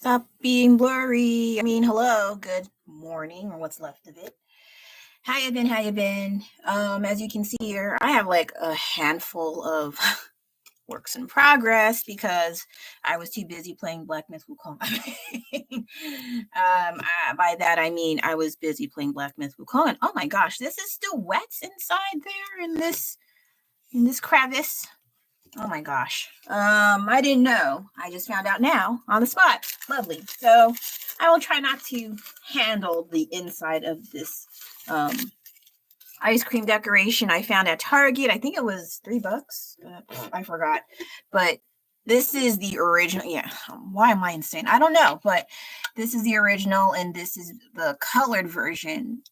Stop being blurry. I mean, hello, good morning, or what's left of it. How you been? How you been? As you can see here, I have like a handful of works in progress because I was too busy playing Black Myth Wukong. By that I mean I was busy playing Black Myth Wukong. And oh my gosh, this is still wet inside there in this crevice. Oh my gosh. I didn't know. I just found out now on the spot. Lovely. So I will try not to handle the inside of this ice cream decoration I found at Target. I think it was $3. I forgot. But this is the original. Yeah. Why am I insane? I don't know. But this is the original and this is the colored version.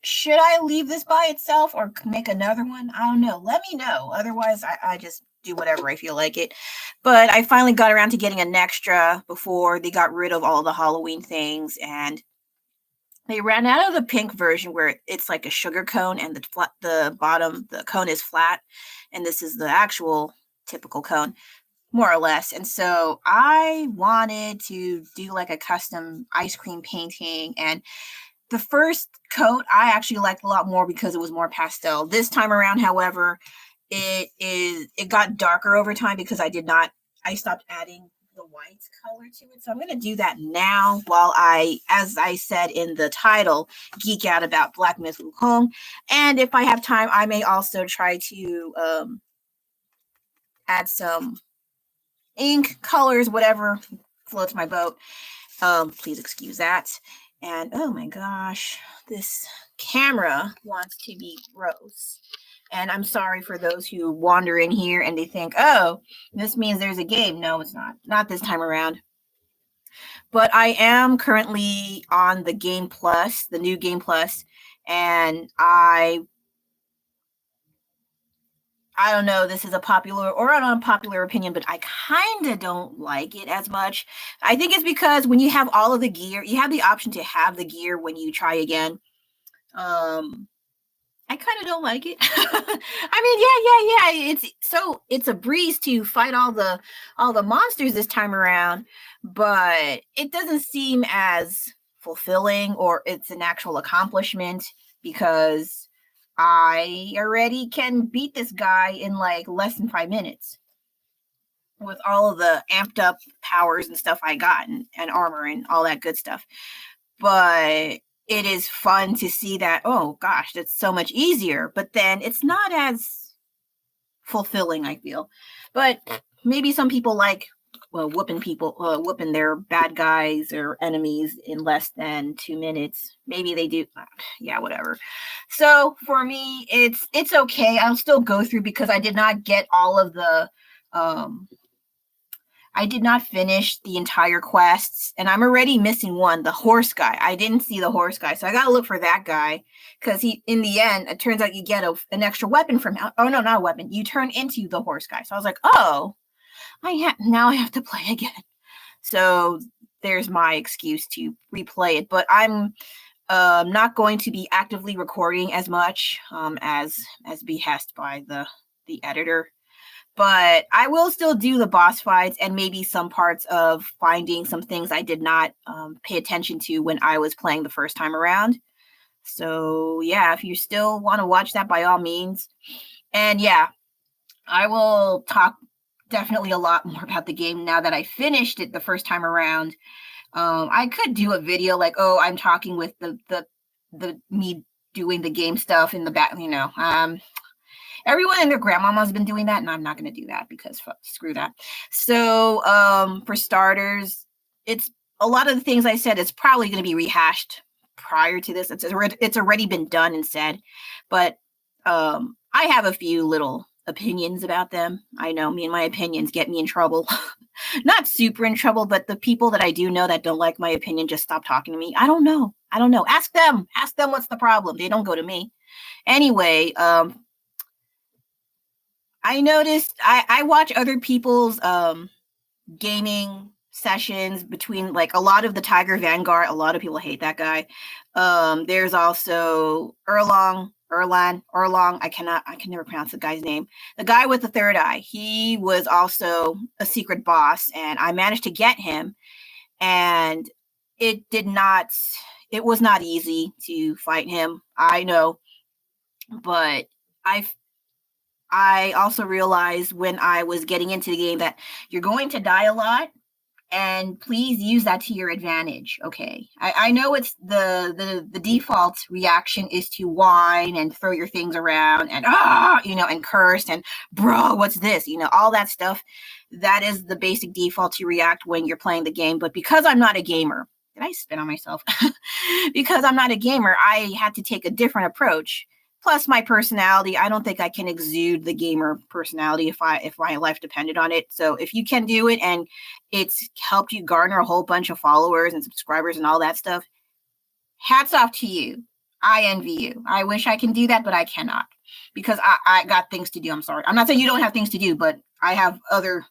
Should I leave this by itself or make another one? I don't know. Let me know. Otherwise, I just do whatever I feel like it. But I finally got around to getting an extra before they got rid of all the Halloween things. And they ran out of the pink version where it's like a sugar cone and the bottom, the cone is flat. And this is the actual typical cone, more or less. And so I wanted to do like a custom ice cream painting. And the first coat I actually liked a lot more because it was more pastel. This time around, however, it got darker over time because I stopped adding the white color to it. So I'm going to do that now while as I said in the title, geek out about Black Myth Wukong. And if I have time, I may also try to add some ink, colors, whatever floats my boat. Please excuse that. And oh my gosh, this camera wants to be gross. And I'm sorry for those who wander in here and they think, oh, this means there's a game. No, it's not. Not this time around. But I am currently on the Game Plus, the new Game Plus, and I don't know, this is a popular or an unpopular opinion, but I kind of don't like it as much. I think it's because when you have all of the gear, you have the option to have the gear when you try again. I kind of don't like it. I mean, yeah. It's a breeze to fight all the monsters this time around, but it doesn't seem as fulfilling or it's an actual accomplishment because I already can beat this guy in like less than 5 minutes with all of the amped up powers and stuff I got and armor and all that good stuff. But it is fun to see that, oh gosh, that's so much easier. But then it's not as fulfilling, I feel. But maybe some people like whooping their bad guys or enemies in less than 2 minutes. Maybe they do. Yeah, whatever. So for me, it's okay. I'll still go through because I did not get all of the I did not finish the entire quests, and I'm already missing one, the horse guy. I didn't see the horse guy, so I gotta look for that guy because in the end, it turns out you get an extra weapon from him. Oh no, not a weapon. You turn into the horse guy. So I was like, oh, now I have to play again. So there's my excuse to replay it, but I'm not going to be actively recording as much as behest by the editor. But I will still do the boss fights and maybe some parts of finding some things I did not pay attention to when I was playing the first time around. So yeah, if you still want to watch that, by all means. And yeah, I will talk definitely a lot more about the game now that I finished it the first time around. I could do a video like, oh, I'm talking with the me doing the game stuff in the back, everyone and their grandmama has been doing that, and I'm not going to do that because screw that. So for starters, it's a lot of the things I said is probably going to be rehashed prior to this. It's already been done and said, but I have a few little opinions about them. I know me and my opinions get me in trouble. Not super in trouble, but the people that I do know that don't like my opinion just stop talking to me. I don't know. Ask them what's the problem. They don't go to me. Anyway, I noticed I watch other people's gaming sessions between like a lot of the Tiger Vanguard. A lot of people hate that guy. There's also Erlang. I can never pronounce the guy's name. The guy with the third eye. He was also a secret boss, and I managed to get him. and it was not easy to fight him. I know, but I also realized when I was getting into the game that you're going to die a lot, and please use that to your advantage. Okay, I know it's the default reaction is to whine and throw your things around and and curse and bro, what's this, all that stuff. That is the basic default to react when you're playing the game. But because I'm not a gamer, did I spit on myself? Because I'm not a gamer, I had to take a different approach. Plus my personality, I don't think I can exude the gamer personality if my life depended on it. So if you can do it and it's helped you garner a whole bunch of followers and subscribers and all that stuff, hats off to you. I envy you. I wish I can do that, but I cannot because I got things to do. I'm sorry. I'm not saying you don't have things to do, but I have other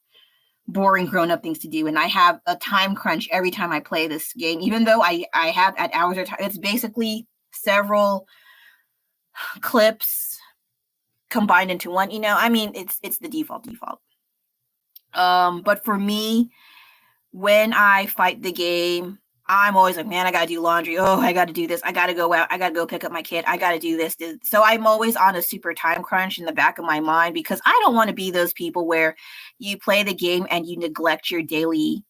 boring grown-up things to do, and I have a time crunch every time I play this game, even though I have at hours of time. It's basically several clips combined into one. I mean, it's the default. But for me, when I fight the game, I'm always like, man, I gotta do laundry. Oh, I gotta do this. I gotta go out. I gotta go pick up my kid. I gotta do this. So I'm always on a super time crunch in the back of my mind because I don't want to be those people where you play the game and you neglect your daily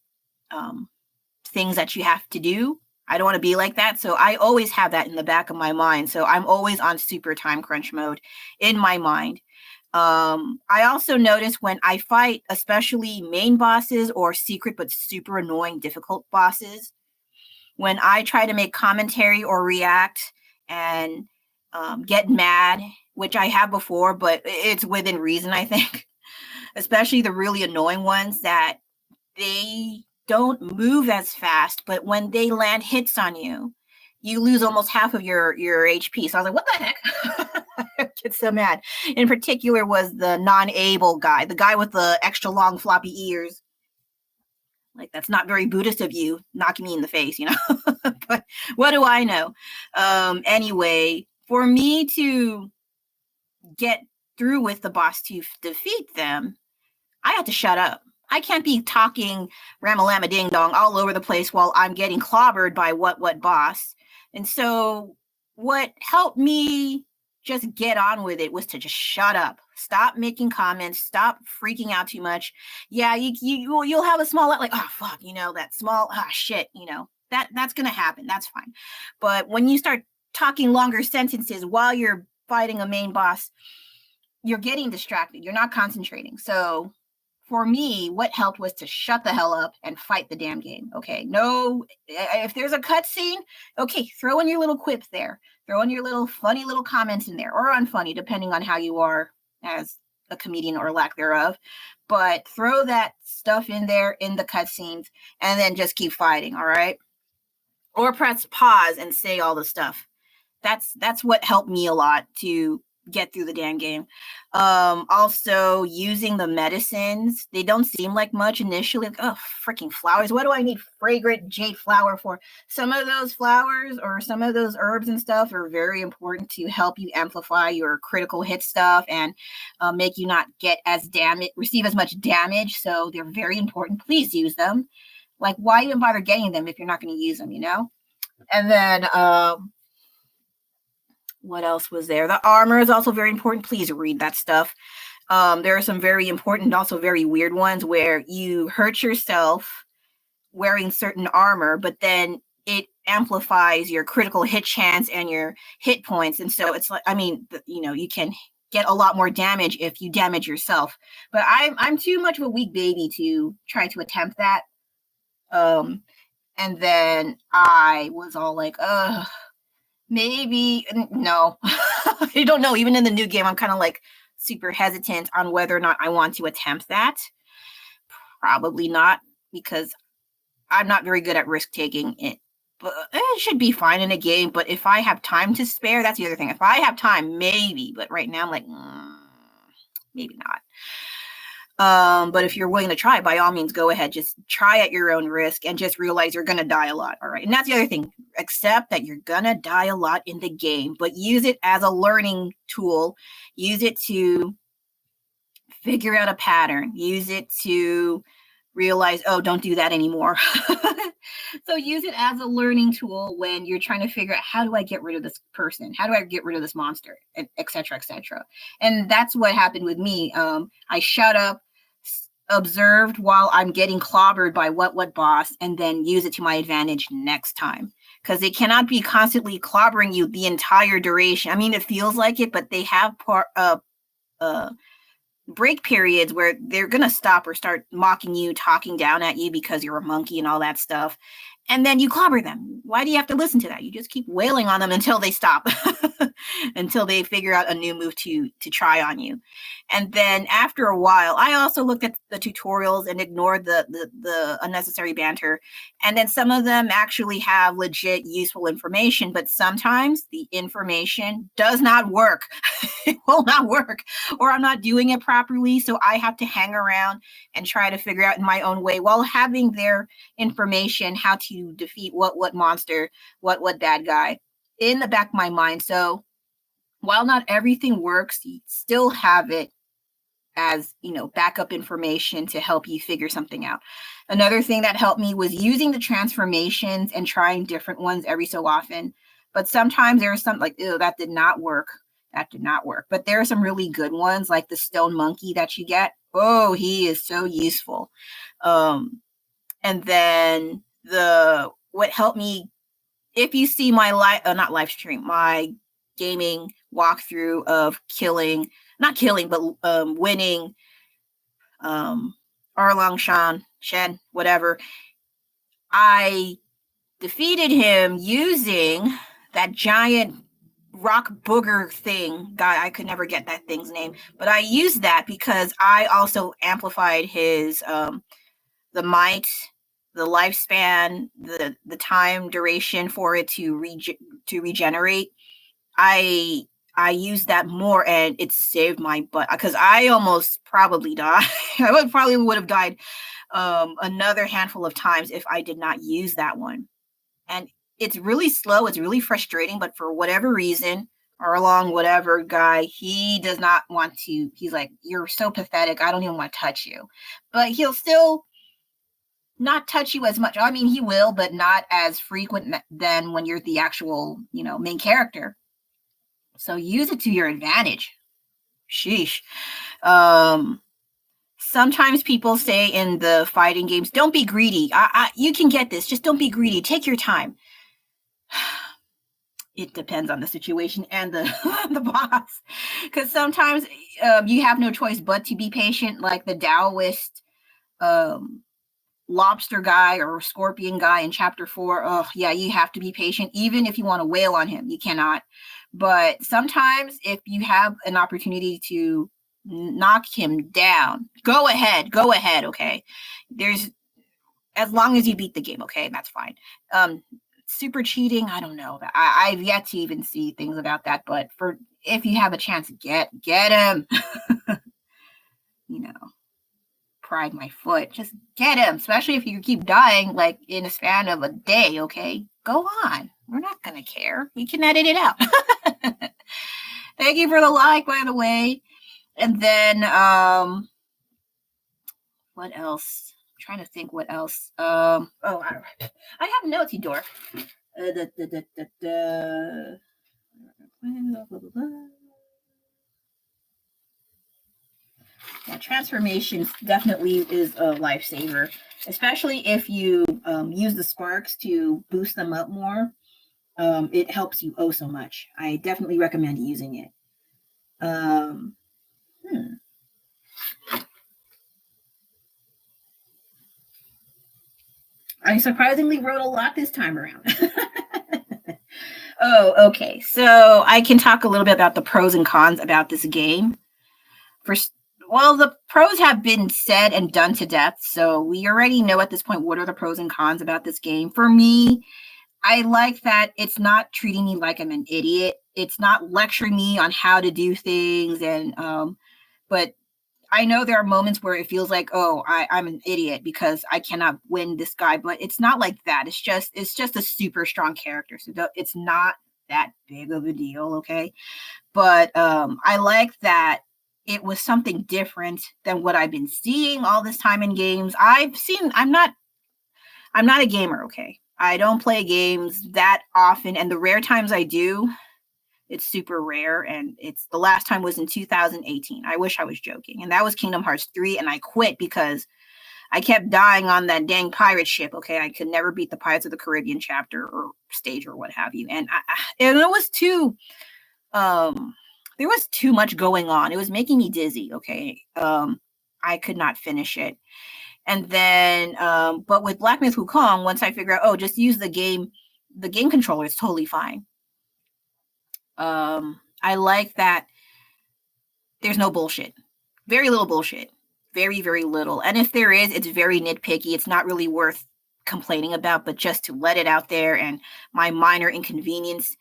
things that you have to do. I don't want to be like that. So I always have that in the back of my mind. So I'm always on super time crunch mode in my mind. I also notice when I fight, especially main bosses or secret but super annoying, difficult bosses, when I try to make commentary or react and get mad, which I have before, but it's within reason, I think, especially the really annoying ones that they don't move as fast, but when they land hits on you, you lose almost half of your HP. So I was like, what the heck? I get so mad. In particular was the non-able guy, the guy with the extra long floppy ears. Like, that's not very Buddhist of you, knocking me in the face, But what do I know? Anyway, for me to get through with the boss to defeat them, I had to shut up. I can't be talking ramalama ding dong all over the place while I'm getting clobbered by what boss. And so what helped me just get on with it was to just shut up. Stop making comments. Stop freaking out too much. Yeah, you'll have a small, like, oh, fuck, that small, shit, that's going to happen. That's fine. But when you start talking longer sentences while you're fighting a main boss, you're getting distracted. You're not concentrating. So for me, what helped was to shut the hell up and fight the damn game. Okay, no, if there's a cutscene, okay, throw in your little quips there. Throw in your little funny little comments in there, or unfunny, depending on how you are as a comedian or lack thereof. But throw that stuff in there in the cutscenes, and then just keep fighting, all right? Or press pause and say all the stuff. That's what helped me a lot to get through the damn game. Also using the medicines, they don't seem like much initially. Like, oh, freaking flowers, what do I need fragrant jade flower for? Some of those flowers or some of those herbs and stuff are very important to help you amplify your critical hit stuff and make you not get receive as much damage. So they're very important. Please use them. Like, why even bother getting them if you're not going to use them, And then what else was there? The armor is also very important. Please read that stuff. There are some very important, also very weird ones where you hurt yourself wearing certain armor, but then it amplifies your critical hit chance and your hit points. And so it's like, I mean, you can get a lot more damage if you damage yourself. But I'm too much of a weak baby to try to attempt that. And then I was all like, maybe no. I don't know. Even in the new game, I'm kind of like super hesitant on whether or not I want to attempt that. Probably not, because I'm not very good at risk taking it. But it should be fine in a game. But if I have time to spare, that's the other thing. If I have time, maybe. But right now, I'm like, maybe not. But if you're willing to try, by all means, go ahead. Just try at your own risk and just realize you're going to die a lot. All right. And that's the other thing. Accept that you're going to die a lot in the game, but use it as a learning tool. Use it to figure out a pattern. Use it to realize, oh, don't do that anymore. So use it as a learning tool when you're trying to figure out, how do I get rid of this person? How do I get rid of this monster? Et cetera, et cetera. And that's what happened with me. I shut up, observed while I'm getting clobbered by what boss, and then use it to my advantage next time. Because they cannot be constantly clobbering you the entire duration. I mean, it feels like it, but they have break periods where they're going to stop or start mocking you, talking down at you because you're a monkey and all that stuff. And then you clobber them. Why do you have to listen to that? You just keep wailing on them until they stop, until they figure out a new move to try on you. And then after a while, I also looked at the tutorials and ignored the unnecessary banter. And then some of them actually have legit useful information, but sometimes the information does not work. It will not work, or I'm not doing it properly. So I have to hang around and try to figure out in my own way, while having their information, how to defeat what monster, what bad guy in the back of my mind. So while not everything works, you still have it as, backup information to help you figure something out. Another thing that helped me was using the transformations and trying different ones every so often. But sometimes there's something like, ew, that did not work. That did not work. But there are some really good ones, like the stone monkey that you get. Oh, he is so useful. And then what helped me, if you see my not live stream, my gaming walkthrough of winning Arlong Shen, whatever, I defeated him using that giant rock booger thing. God, I could never get that thing's name, but I used that because I also amplified his the might, the lifespan, the time duration for it to regenerate. I used that more, and it saved my butt, because I almost probably died. I probably would have died another handful of times if I did not use that one. And it's really slow. It's really frustrating, but for whatever reason, Arlong, whatever guy, he does not want to. He's like, you're so pathetic. I don't even want to touch you. But he'll still not touch you as much. I mean, he will, but not as frequent than when you're the actual, main character. So use it to your advantage. Sheesh. Sometimes people say in the fighting games, don't be greedy. You can get this. Just don't be greedy. Take your time. It depends on the situation and the boss. Because sometimes you have no choice but to be patient, like the Taoist lobster guy or scorpion guy in chapter 4. Oh, yeah, you have to be patient. Even if you want to wail on him, you cannot. But sometimes if you have an opportunity to knock him down, go ahead, okay? As long as you beat the game, okay? That's fine. Super cheating, I don't know. I've yet to even see things about that, but if you have a chance, get him. Pride my foot. Just get him, especially if you keep dying like in a span of a day, okay? Go on. We're not gonna care. You can edit it out. Thank you for the like, by the way. And then what else? I'm trying to think what else. I have notes, Door. Yeah, transformations definitely is a lifesaver, especially if you use the sparks to boost them up more. It helps you so much. I definitely recommend using it. I surprisingly wrote a lot this time around. Oh, okay. So I can talk a little bit about the pros and cons about this game. The pros have been said and done to death, so we already know at this point what are the pros and cons about this game. For me, I like that it's not treating me like I'm an idiot. It's not lecturing me on how to do things, but I know there are moments where it feels like, I'm an idiot because I cannot win this guy, but it's not like that. It's just a super strong character, so it's not that big of a deal, okay? But I like that it was something different than what I've been seeing all this time in games. I'm not a gamer, okay? I don't play games that often, and the rare times I do, it's super rare, and it's the last time was in 2018. I wish I was joking. And that was Kingdom Hearts 3, and I quit because I kept dying on that dang pirate ship, okay? I could never beat the Pirates of the Caribbean chapter or stage or what have you. And it was there was too much going on. It was making me dizzy, okay? I could not finish it. And then but with Black Myth Wukong, once I figure out, just use the game controller, it's totally fine. I like that there's no bullshit. Very little bullshit. Very, very little. And if there is, it's very nitpicky. It's not really worth complaining about, but just to let it out there and my minor inconvenience.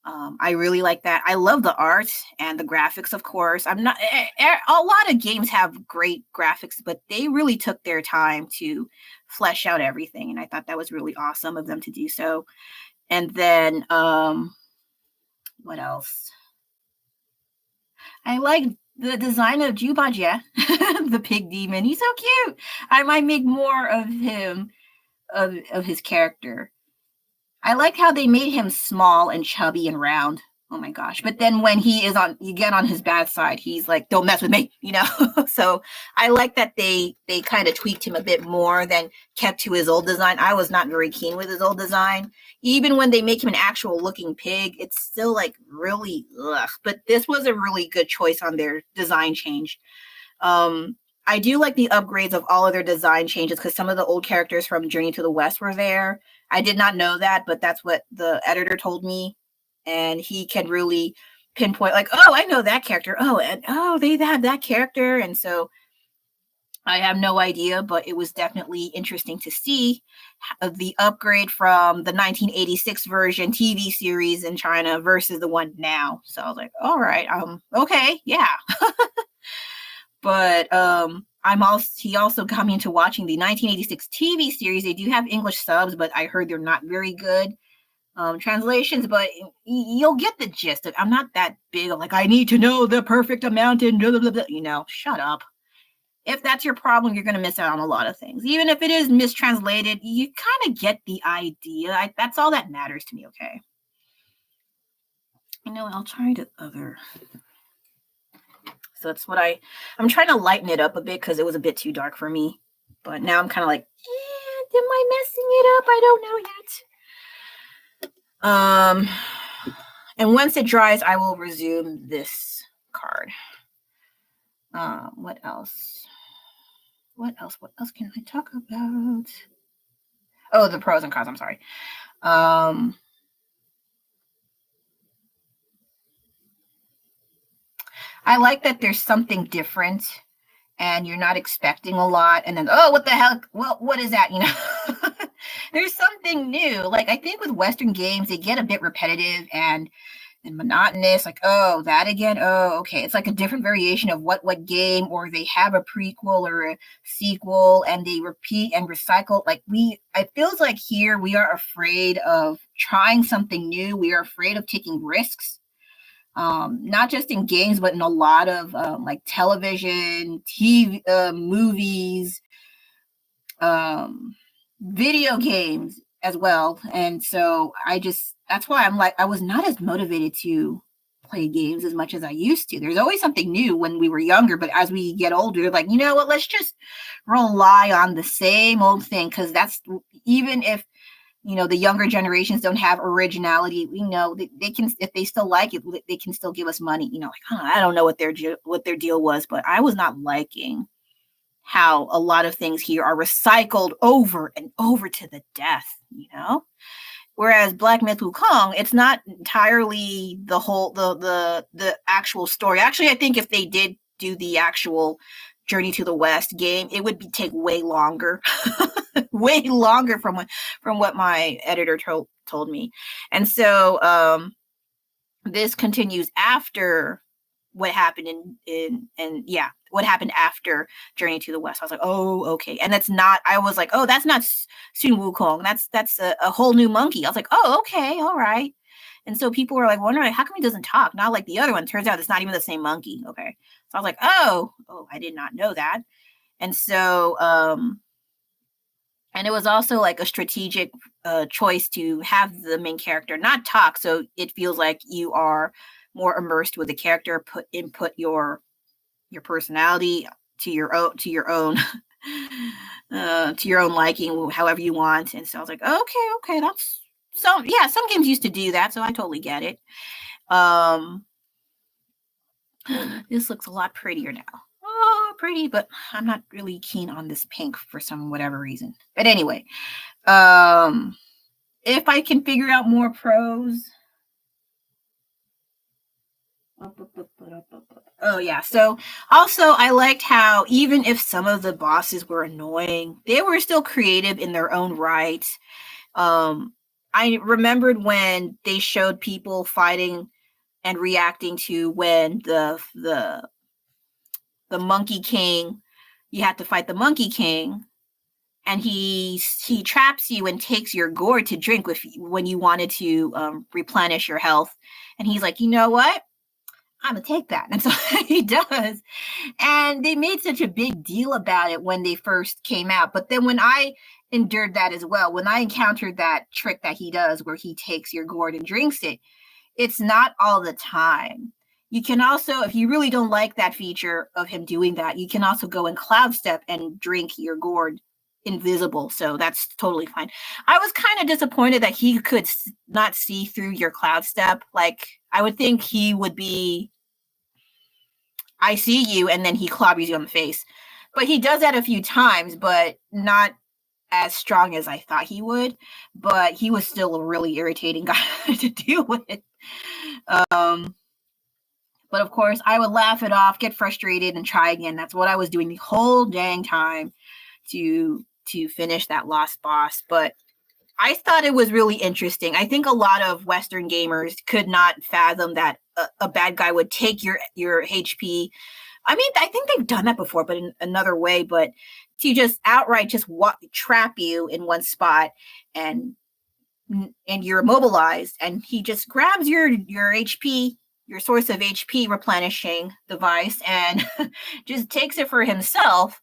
I really like that. I love the art and the graphics, of course. A lot of games have great graphics, but they really took their time to flesh out everything. And I thought that was really awesome of them to do so. And then, what else? I like the design of Jubajia, the pig demon. He's so cute. I might make more of him, of his character. I like how they made him small and chubby and round. Oh my gosh. But then when you get on his bad side, he's like, don't mess with me, So I like that they kind of tweaked him a bit more than kept to his old design. I was not very keen with his old design. Even when they make him an actual looking pig, it's still like really ugh. But this was a really good choice on their design change. I do like the upgrades of all of their design changes because some of the old characters from Journey to the West were there. I did not know that, but that's what the editor told me. And he can really pinpoint like, oh, I know that character. Oh, and they have that character. And so I have no idea, but it was definitely interesting to see the upgrade from the 1986 version TV series in China versus the one now. So I was like, all right, okay, yeah. But he also got me into watching the 1986 TV series. They do have English subs, but I heard they're not very good translations, but you'll get the gist of it. I'm not that big of like, I need to know the perfect amount and blah, blah, blah, shut up. If that's your problem, you're going to miss out on a lot of things. Even if it is mistranslated, you kind of get the idea. That's all that matters to me, okay? I'll try the other. So that's what I'm trying to lighten it up a bit because it was a bit too dark for me. But now I'm kind of like, am I messing it up? I don't know yet. And once it dries, I will resume this card. What else? What else can I talk about? Oh, the pros and cons. I'm sorry. I like that there's something different and you're not expecting a lot. And then, oh, what the hell? Well, what is that? There's something new. Like, I think with Western games, they get a bit repetitive and monotonous. Like, oh, that again? Oh, okay. It's like a different variation of what game, or they have a prequel or a sequel and they repeat and recycle. Like it feels like here we are afraid of trying something new. We are afraid of taking risks. Not just in games, but in a lot of like television, TV, movies, video games as well. And so that's why I'm like, I was not as motivated to play games as much as I used to. There's always something new when we were younger, but as we get older, like, you know what, let's just rely on the same old thing. Cause that's, even if, the younger generations don't have originality, they can, if they still like it, they can still give us money. I don't know what their deal was, but I was not liking how a lot of things here are recycled over and over to the death, Whereas Black Myth Wukong, it's not entirely the whole, the actual story. Actually, I think if they did do the actual Journey to the West game, it would take way longer. Way longer from what my editor told me. And so this continues after what happened what happened after Journey to the West. I was like, oh, okay. And I was like, oh, that's not Sun Wukong. That's a whole new monkey. I was like, oh, okay, all right. And so people were like wondering, like, how come he doesn't talk? Not like the other one. Turns out it's not even the same monkey. Okay. So I was like, oh, I did not know that. And so, and it was also like a strategic choice to have the main character not talk, so it feels like you are more immersed with the character. Input your personality to your own to your own liking, however you want. And so I was like, okay, that's some games used to do that, so I totally get it. This looks a lot prettier now. Oh, pretty, but I'm not really keen on this pink for some whatever reason. But anyway, if I can figure out more pros. Oh yeah, so also I liked how even if some of the bosses were annoying, they were still creative in their own right. I remembered when they showed people fighting and reacting to when the Monkey King, you had to fight the Monkey King, and he traps you and takes your gourd to drink when you wanted to replenish your health. And he's like, you know what? I'm gonna take that. And so he does. And they made such a big deal about it when they first came out. But then when I endured that as well, when I encountered that trick that he does where he takes your gourd and drinks it, it's not all the time. You can also, if you really don't like that feature of him doing that, you can also go in Cloud Step and drink your gourd invisible. So that's totally fine. I was kind of disappointed that he could not see through your Cloud Step. Like, I would think he would be, I see you, and then he clobbers you on the face. But he does that a few times, but not as strong as I thought he would. But he was still a really irritating guy to deal with. But of course, I would laugh it off, get frustrated, and try again. That's what I was doing the whole dang time to finish that lost boss. But I thought it was really interesting. I think a lot of Western gamers could not fathom that a bad guy would take your HP. I mean, I think they've done that before, but in another way. But to just outright just trap you in one spot and you're immobilized, and he just grabs your HP, your source of HP replenishing device, and just takes it for himself.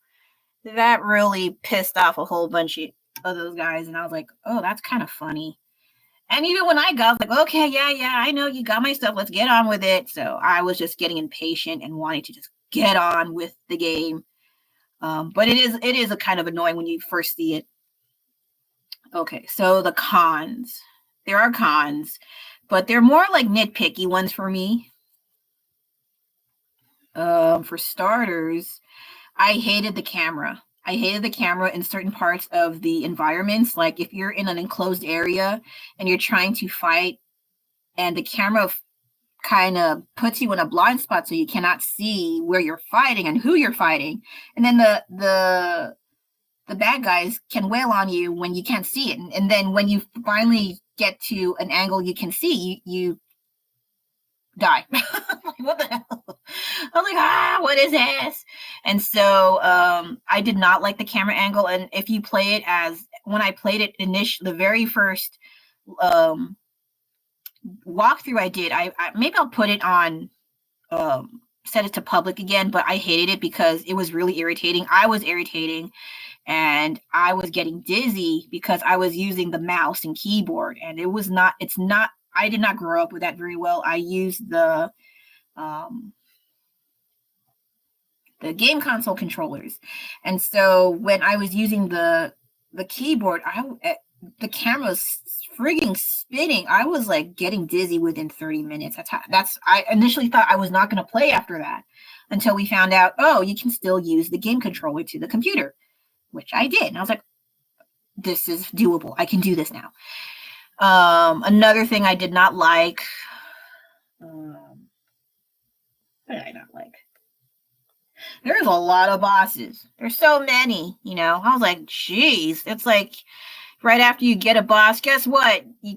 That really pissed off a whole bunch of those guys, and I was like, oh, that's kind of funny. And even when I got, like, okay, yeah, I know you got my stuff, let's get on with it. So I was just getting impatient and wanting to just get on with the game. But it is a kind of annoying when you first see it. Okay, so the cons. There are cons, but they're more like nitpicky ones for me. For starters, I hated the camera. I hated the camera in certain parts of the environments. Like if you're in an enclosed area and you're trying to fight, and the camera kind of puts you in a blind spot so you cannot see where you're fighting and who you're fighting. And then the bad guys can wail on you when you can't see it. And then when you finally get to an angle you can see, you die. Like, what the hell? I was like, what is this? And so I did not like the camera angle. And if you play it when I played it the very first walkthrough I did, I maybe I'll put it on, set it to public again, but I hated it because it was really irritating. I was irritating, and I was getting dizzy because I was using the mouse and keyboard, and I did not grow up with that very well. I used the game console controllers. And so when I was using the keyboard, the camera was frigging spinning. I was like getting dizzy within 30 minutes. I initially thought I was not going to play after that until we found out, you can still use the game controller to the computer, which I did. And I was like, this is doable. I can do this now. Another thing I did not like, what did I not like? There's a lot of bosses. There's so many, I was like, geez, it's like right after you get a boss, guess what? You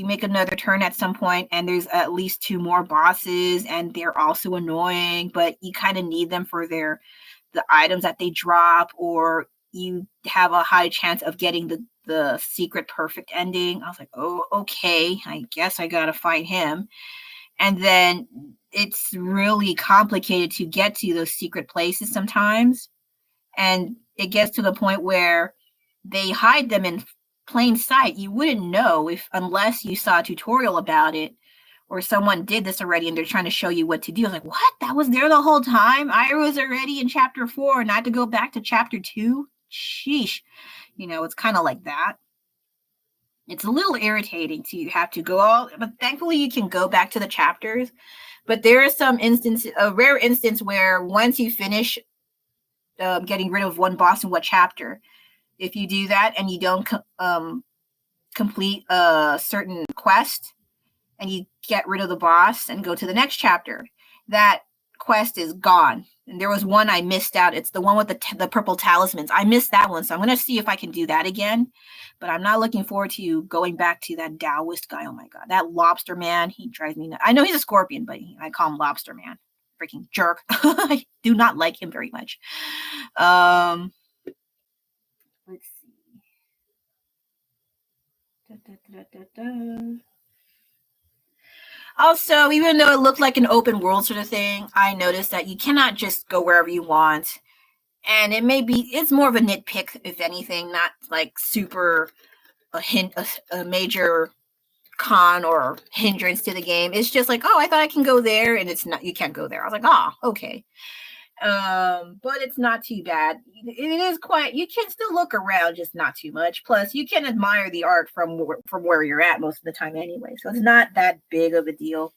make another turn at some point, and there's at least 2 more bosses, and they're also annoying, but you kind of need them for the items that they drop, or you have a high chance of getting the secret perfect ending. I was like, oh, okay, I guess I gotta fight him. And then it's really complicated to get to those secret places sometimes. And it gets to the point where they hide them in plain sight. You wouldn't know unless you saw a tutorial about it or someone did this already and they're trying to show you what to do. I was like, what? That was there the whole time? I was already in chapter 4 and I had to go back to chapter 2? Sheesh. It's kind of like that. It's a little irritating to have to go but thankfully you can go back to the chapters. But there is a rare instance where once you finish getting rid of one boss in what chapter, if you do that and you don't complete a certain quest and you get rid of the boss and go to the next chapter, that quest is gone. And there was one I missed out. It's the one with the purple talismans. I missed that one, so I'm going to see if I can do that again. But I'm not looking forward to going back to that Taoist guy. Oh my god, that lobster man, he drives me nuts. I know he's a scorpion, but I call him Lobster Man. Freaking jerk. I do not like him very much. Let's see. Also, even though it looked like an open world sort of thing, I noticed that you cannot just go wherever you want. And it's more of a nitpick, if anything, not like super a major con or hindrance to the game. It's just like, oh, I thought I can go there, and it's not. You can't go there. I was like, oh, okay. But it's not too bad. It is quite. You can still look around, just not too much. Plus, you can admire the art from where you're at most of the time anyway. So it's not that big of a deal.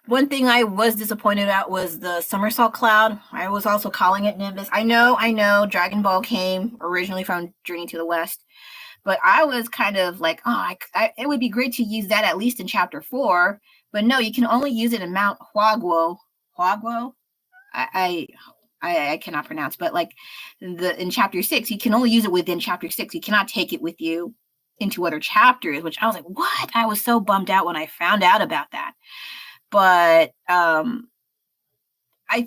One thing I was disappointed about was the somersault cloud. I was also calling it Nimbus. I know Dragon Ball came originally from Journey to the West, but I was kind of like, oh, it would be great to use that at least in chapter 4, but no, you can only use it in Mount Huaguo. I cannot pronounce, but like in chapter 6, you can only use it within chapter 6. You cannot take it with you into other chapters, which I was like, what? I was so bummed out when I found out about that. But I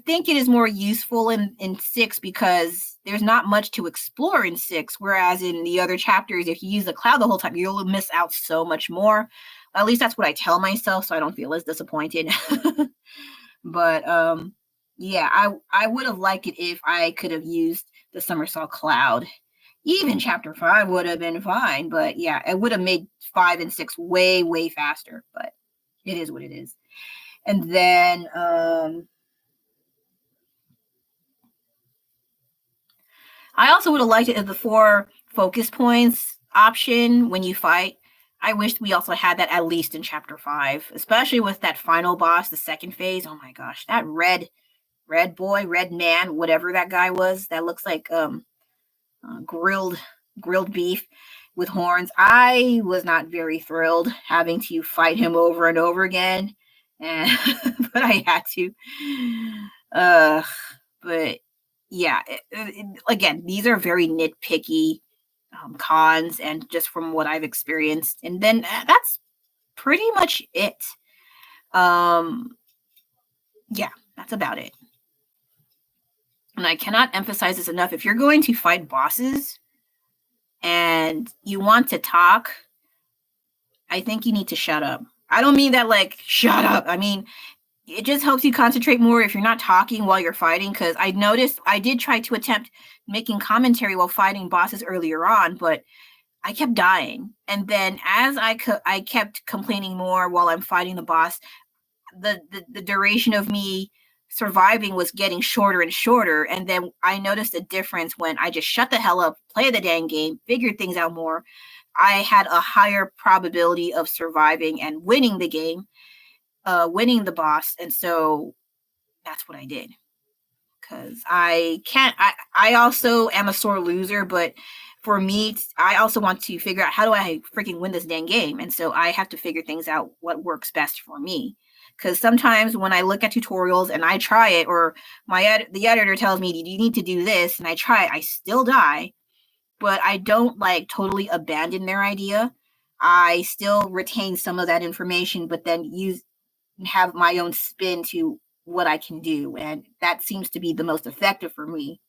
think it is more useful in 6 because there's not much to explore in 6, whereas in the other chapters, if you use the cloud the whole time, you'll miss out so much more. At least that's what I tell myself, so I don't feel as disappointed. But yeah, I would have liked it if I could have used the somersault cloud. Even chapter 5 would have been fine, but yeah, it would have made 5 and 6 way, way faster, but it is what it is. And then I also would have liked it if the 4 focus points option when you fight. I wished we also had that at least in chapter 5, especially with that final boss, the second phase. Oh my gosh, that red man, whatever that guy was, that looks like grilled beef with horns. I was not very thrilled having to fight him over and over again, and but I had to. But yeah, again, these are very nitpicky cons, and just from what I've experienced, and then that's pretty much it. Yeah, that's about it. And I cannot emphasize this enough. If you're going to fight bosses and you want to talk, I think you need to shut up. I don't mean that like, shut up. I mean, it just helps you concentrate more if you're not talking while you're fighting. Because I noticed I did try to attempt making commentary while fighting bosses earlier on, but I kept dying. And then as I kept complaining more while I'm fighting the boss, the duration of me surviving was getting shorter and shorter. And then I noticed a difference when I just shut the hell up, play the dang game, figured things out more. I had a higher probability of surviving and winning the game, winning the boss. And so that's what I did. Because I also am a sore loser, but for me, I also want to figure out how do I freaking win this dang game. And so I have to figure things out what works best for me. Because sometimes when I look at tutorials and I try it, or the editor tells me, you need to do this, and I try it, I still die. But I don't like totally abandon their idea. I still retain some of that information, but then have my own spin to what I can do, and that seems to be the most effective for me.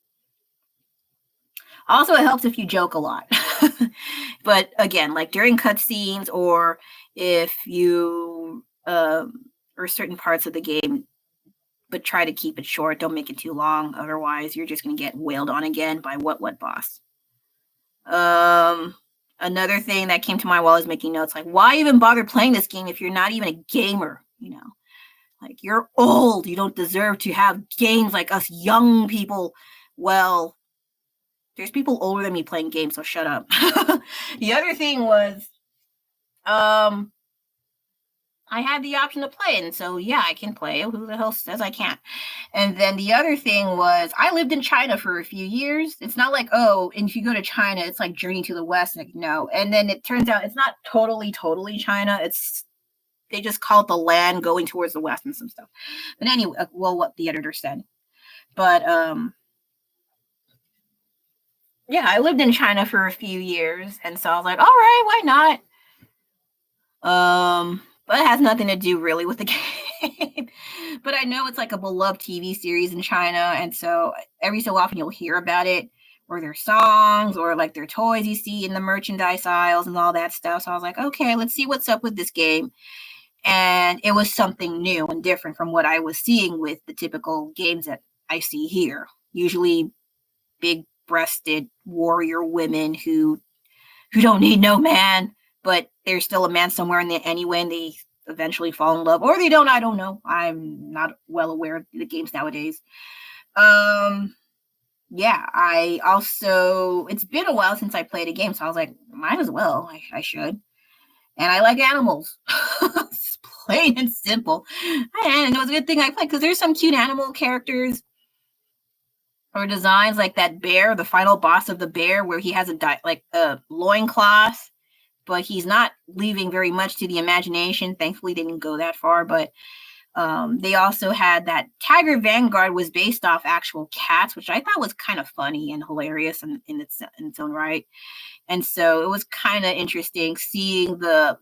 Also, it helps if you joke a lot. But again, like during cutscenes, or if you or certain parts of the game, but try to keep it short. Don't make it too long. Otherwise, you're just going to get wailed on again by what boss. Another thing that came to mind while I was making notes, like, why even bother playing this game if you're not even a gamer? You know, like, you're old. You don't deserve to have games like us young people. Well, there's people older than me playing games, so shut up. The other thing was, I had the option to play, and so yeah, I can play. Who the hell says I can't? And then the other thing was, I lived in China for a few years. It's not like, oh, and if you go to China, it's like Journey to the West. Like, no. And then it turns out it's not totally China. They just call it the land going towards the west and some stuff. But anyway, well, what the editor said. But yeah, I lived in China for a few years, and so I was like, all right, why not? But it has nothing to do really with the game. But I know it's like a beloved TV series in China, and so every so often you'll hear about it, or their songs, or like their toys you see in the merchandise aisles and all that stuff. So I was like, okay, let's see what's up with this game. And it was something new and different from what I was seeing with the typical games that I see here. Usually big-breasted warrior women who don't need no man, but there's still a man somewhere in there anyway, and they eventually fall in love, or they don't. I don't know. I'm not well aware of the games nowadays. Yeah, I also, it's been a while since I played a game, so I was like, might as well. I should. And I like animals. It's plain and simple. And it was a good thing I played, because there's some cute animal characters or designs, like that bear, the final boss of the bear, where he has a loincloth, but he's not leaving very much to the imagination. Thankfully, they didn't go that far. But they also had that Tiger Vanguard was based off actual cats, which I thought was kind of funny and hilarious in its own right. And so it was kind of interesting seeing the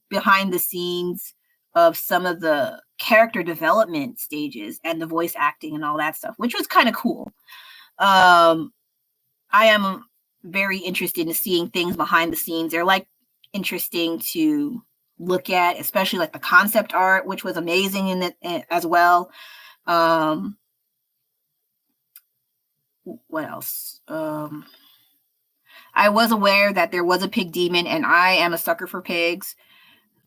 behind the scenes of some of the character development stages and the voice acting and all that stuff, which was kind of cool. I am very interested in seeing things behind the scenes. They're like interesting to look at, especially like the concept art, which was amazing in it as well. What else? I was aware that there was a pig demon, and I am a sucker for pigs.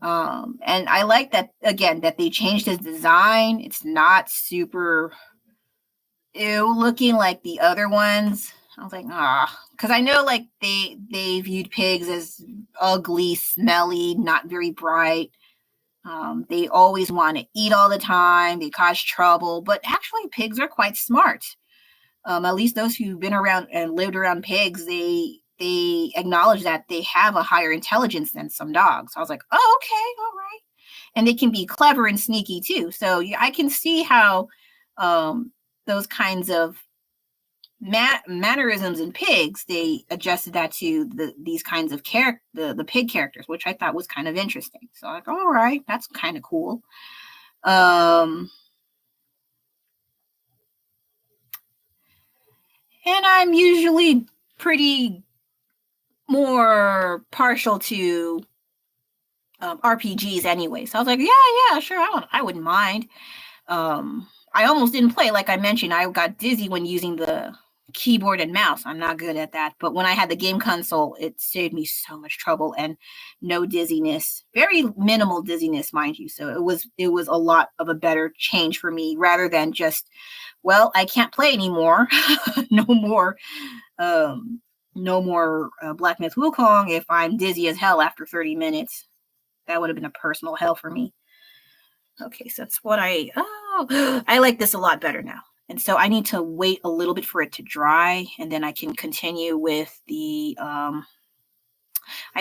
And I like that, again, that they changed his design. It's not super ew looking like the other ones. I was like, because I know like they viewed pigs as ugly, smelly, not very bright. They always want to eat all the time. They cause trouble, but actually pigs are quite smart. At least those who've been around and lived around pigs, they acknowledge that they have a higher intelligence than some dogs. So I was like, oh, okay, all right. And they can be clever and sneaky too. So I can see how those kinds of mannerisms in pigs, they adjusted that to these kinds of the pig characters, which I thought was kind of interesting. So I'm like, all right, that's kind of cool. And I'm usually pretty more partial to RPGs anyway. So I was like, yeah, sure, I wouldn't mind. I almost didn't play, like I mentioned. I got dizzy when using the keyboard and mouse. I'm not good at that. But when I had the game console, it saved me so much trouble and no dizziness. Very minimal dizziness, mind you. So it was a lot of a better change for me, rather than just, well, I can't play anymore. No more Black Myth Wukong if I'm dizzy as hell after 30 minutes. That would have been a personal hell for me. Okay, so that's what I like this a lot better now. And so I need to wait a little bit for it to dry, and then I can continue with the, I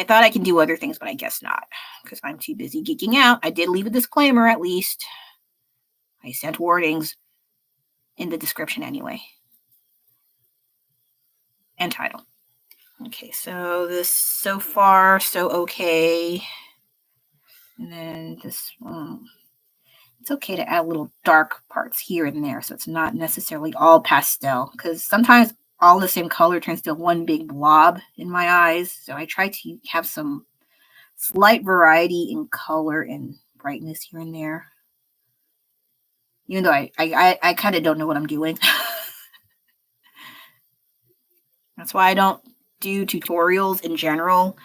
thought I can do other things, but I guess not, because I'm too busy geeking out. I did leave a disclaimer, at least. I sent warnings in the description anyway. And title. Okay, so this so far, so okay. And then this one. it's okay to add little dark parts here and there, so it's not necessarily all pastel, because sometimes all the same color turns to one big blob in my eyes. So I try to have some slight variety in color and brightness here and there. Even though I kind of don't know what I'm doing. That's why I don't do tutorials in general.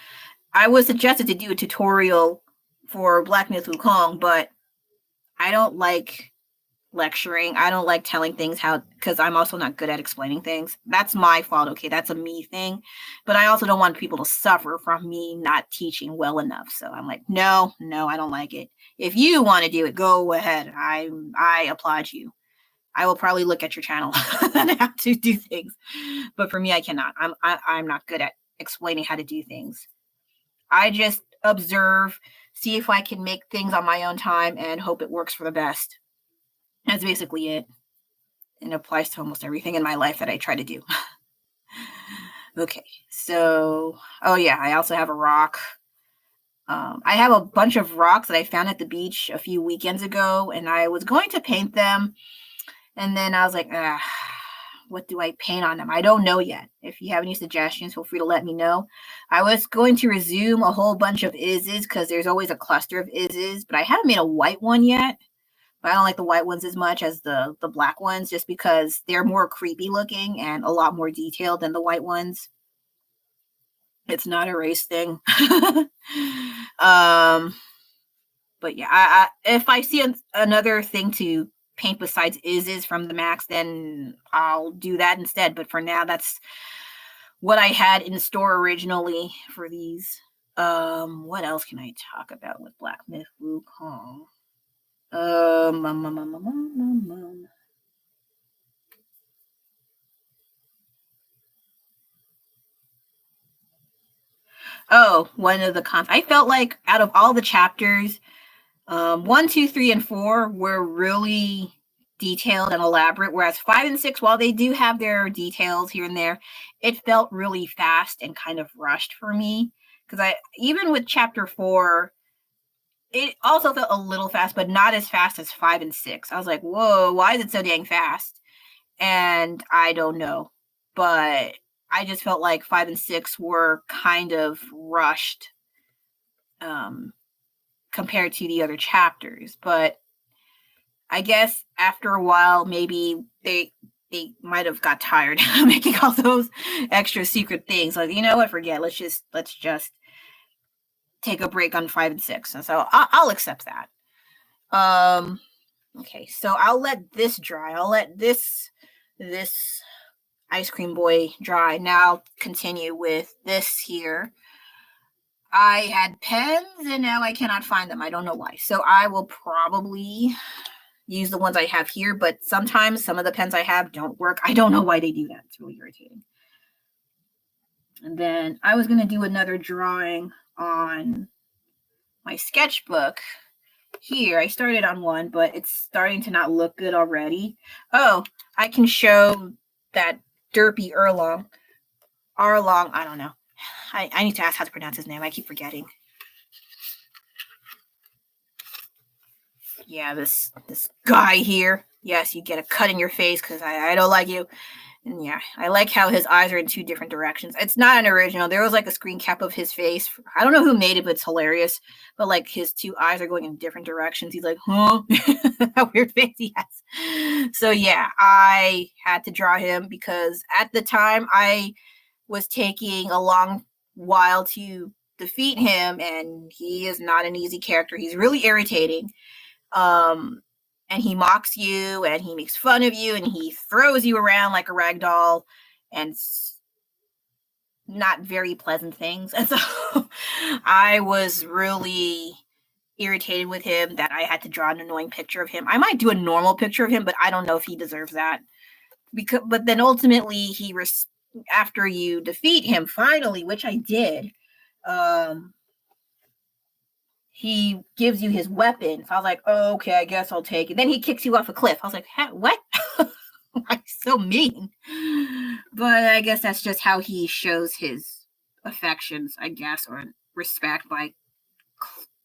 I was suggested to do a tutorial for Black Myth Wukong, but I don't like lecturing. I don't like telling things how, because I'm also not good at explaining things. That's my fault. Okay, that's a me thing. But I also don't want people to suffer from me not teaching well enough. So I'm like, no, I don't like it. If you want to do it, go ahead. I applaud you. I will probably look at your channel and how to do things. But for me, I cannot. I'm not good at explaining how to do things. I just observe, see if I can make things on my own time, and hope it works for the best. That's basically it. And it applies to almost everything in my life that I try to do. Okay, so, oh yeah, I also have a rock. I have a bunch of rocks that I found at the beach a few weekends ago, and I was going to paint them. And then I was like, what do I paint on them? I don't know yet. If you have any suggestions, feel free to let me know. I was going to resume a whole bunch of ises because there's always a cluster of ises, but I haven't made a white one yet. But I don't like the white ones as much as the black ones, just because they're more creepy looking and a lot more detailed than the white ones. It's not a race thing. But yeah, if I see another thing to paint besides is from the Max, then I'll do that instead. But for now, that's what I had in store originally for these. What else can I talk about with Black Myth Wukong? Oh, one of the cons. I felt like out of all the chapters, 1, 2, 3, and 4 were really detailed and elaborate, whereas 5 and 6, while they do have their details here and there, it felt really fast and kind of rushed for me. Because even with chapter 4, it also felt a little fast, but not as fast as 5 and 6. I was like, whoa, why is it so dang fast? And I don't know. But I just felt like 5 and 6 were kind of rushed compared to the other chapters. But I guess after a while, maybe they might have got tired making all those extra secret things. Like, you know what? Forget. Let's just take a break on 5 and 6. And so I'll accept that. Okay, so I'll let this dry. I'll let this ice cream boy dry. Now I'll continue with this here. I had pens and now I cannot find them. I don't know why. So I will probably use the ones I have here, but sometimes some of the pens I have don't work. I don't know why they do that. It's really irritating. And then I was going to do another drawing on my sketchbook here. I started on one, but it's starting to not look good already. Oh, I can show that derpy Erlong. I don't know. I need to ask how to pronounce his name. I keep forgetting. Yeah, this guy here. Yes, you get a cut in your face because I don't like you. And yeah, I like how his eyes are in 2 different directions. It's not an original. There was like a screen cap of his face. I don't know who made it, but it's hilarious. But like his 2 eyes are going in different directions. He's like, huh? That weird face he has. So yeah, I had to draw him because at the time I was taking a long while to defeat him, and he is not an easy character. He's really irritating. And he mocks you and he makes fun of you and he throws you around like a rag doll and not very pleasant things. And so I was really irritated with him that I had to draw an annoying picture of him. I might do a normal picture of him, but I don't know if he deserves that. But then ultimately after you defeat him finally, which I did, he gives you his weapon. So I was like, oh, okay, I guess I'll take it. Then he kicks you off a cliff. I was like, what? Why so mean? But I guess that's just how he shows his affections, I guess, or respect by